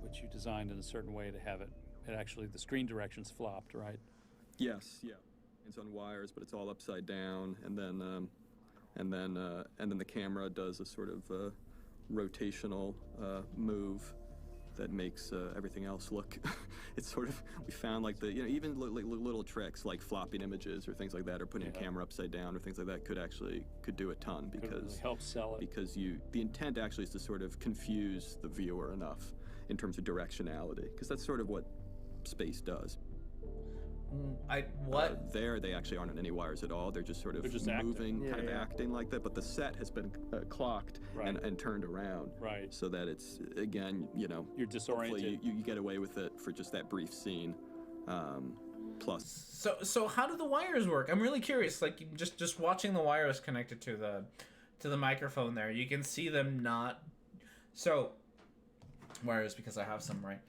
Which you designed in a certain way to have it actually, the screen direction's flopped, right? Yes, yeah. It's on wires, but it's all upside down, and then the camera does a sort of rotational move that makes everything else look. It's sort of, we found like even little tricks like flopping images or things like that, or putting a camera upside down or things like that could do a ton, because really help sell it. Because the intent actually is to sort of confuse the viewer enough in terms of directionality, because that's sort of what space does. There they actually aren't on any wires at all. They're just sort of moving, kind of acting like that. But the set has been clocked and turned around, right? So that it's, again, you know, you're disoriented. You get away with it for just that brief scene. Plus, so how do the wires work? I'm really curious. Like, just watching the wires connected to the microphone there, you can see them not. So wires, because I have some, right.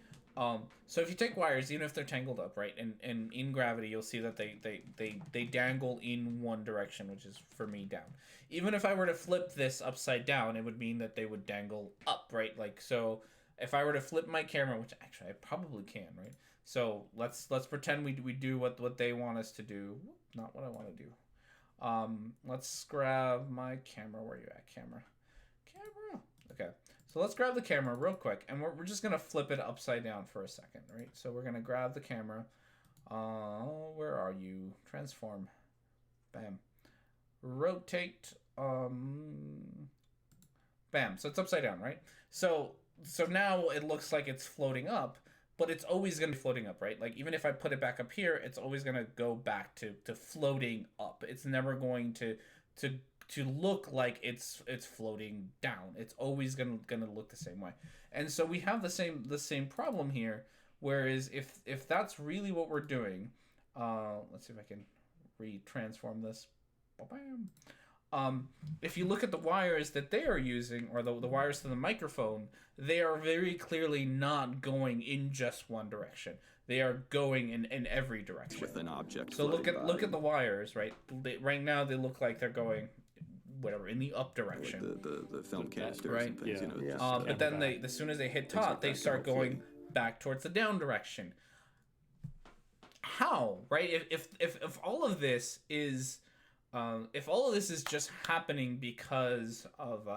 So if you take wires, even if they're tangled up, right, and in gravity, you'll see that they dangle in one direction, which is, for me, down. Even if I were to flip this upside down, it would mean that they would dangle up, right? Like, so if I were to flip my camera, which actually I probably can, right? So let's pretend we do what they want us to do. Not what I want to do. Let's grab my camera. Where are you at, camera? Okay. So let's grab the camera real quick, and we're just going to flip it upside down for a second, right? So we're going to grab the camera. Where are you? Transform. Bam. Rotate. Bam. So it's upside down, right? So now it looks like it's floating up, but it's always going to be floating up, right? Like, even if I put it back up here, it's always going to go back to floating up. It's never going to look like it's floating down. It's always gonna look the same way. And so we have the same problem here. Whereas if that's really what we're doing, let's see if I can retransform this. If you look at the wires that they are using, or the wires to the microphone, they are very clearly not going in just one direction. They are going in every direction. With an object. So look at the wires, right? Right now they look like they're going, whatever, in the up direction. The film canisters, right? And things, you know. But then as soon as they hit top, they start going back towards the down direction. How, right? If all of this is just happening because of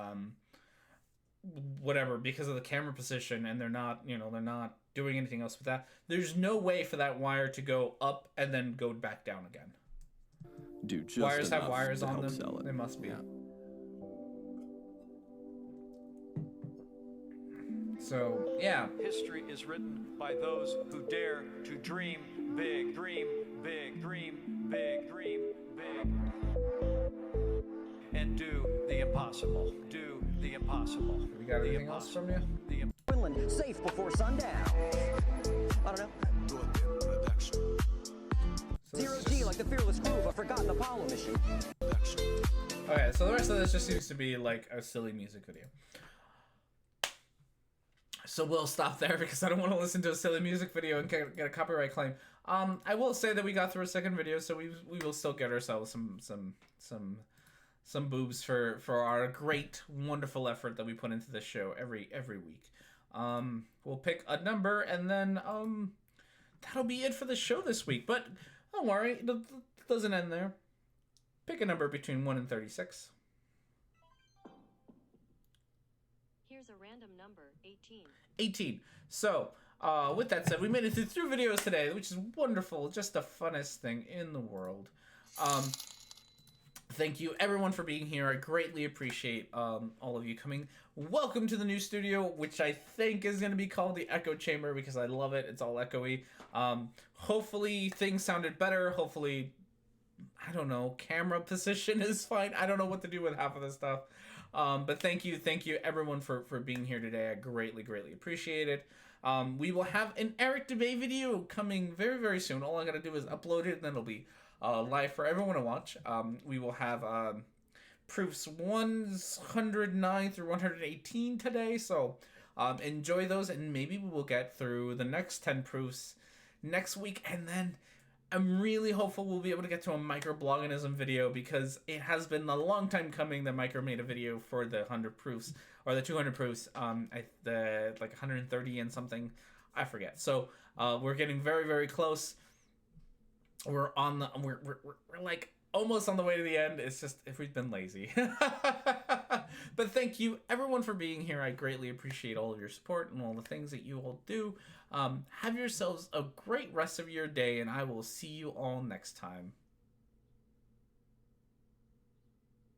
because of the camera position, and they're not doing anything else with that, there's no way for that wire to go up and then go back down again. Dude, just wires have wires on them. They must be. Yeah. So, yeah. History is written by those who dare to dream big. Dream big, dream big, and do the impossible. Do the impossible. We got anything else from you? Finland, safe before sundown. I don't know. Zero G, like the fearless crew of a forgotten Apollo mission. Okay, so the rest of this just seems to be like a silly music video. So we'll stop there because I don't want to listen to a silly music video and get a copyright claim. I will say that we got through a second video, so we will still get ourselves some boobs for our great, wonderful effort that we put into this show every week. We'll pick a number, and then that'll be it for the show this week. But don't worry, it doesn't end there. Pick a number between 1 and 36. Here's a random number, 18. 18. So, with that said, we made it through 3 videos today, which is wonderful. Just the funnest thing in the world. Thank you, everyone, for being here. I greatly appreciate all of you coming. Welcome to the new studio, which I think is going to be called the Echo Chamber because I love it. It's all echoey. Hopefully, things sounded better. Hopefully, I don't know, camera position is fine. I don't know what to do with half of this stuff. But thank you, everyone, for being here today. I greatly appreciate it. We will have an Eric Debate video coming very, very soon. All I gotta do is upload it, and then it'll be live for everyone to watch. We will have proofs 109 through 118 today, so enjoy those, and maybe we will get through the next 10 proofs next week, and then I'm really hopeful we'll be able to get to a microbloganism video because it has been a long time coming that Micro made a video for the 100 proofs or the 200 proofs. The like 130 and something, I forget. So we're getting very, very close. We're like almost on the way to the end. It's just if we've been lazy. But thank you everyone for being here. I greatly appreciate all of your support and all the things that you all do. Have yourselves a great rest of your day, and I will see you all next time.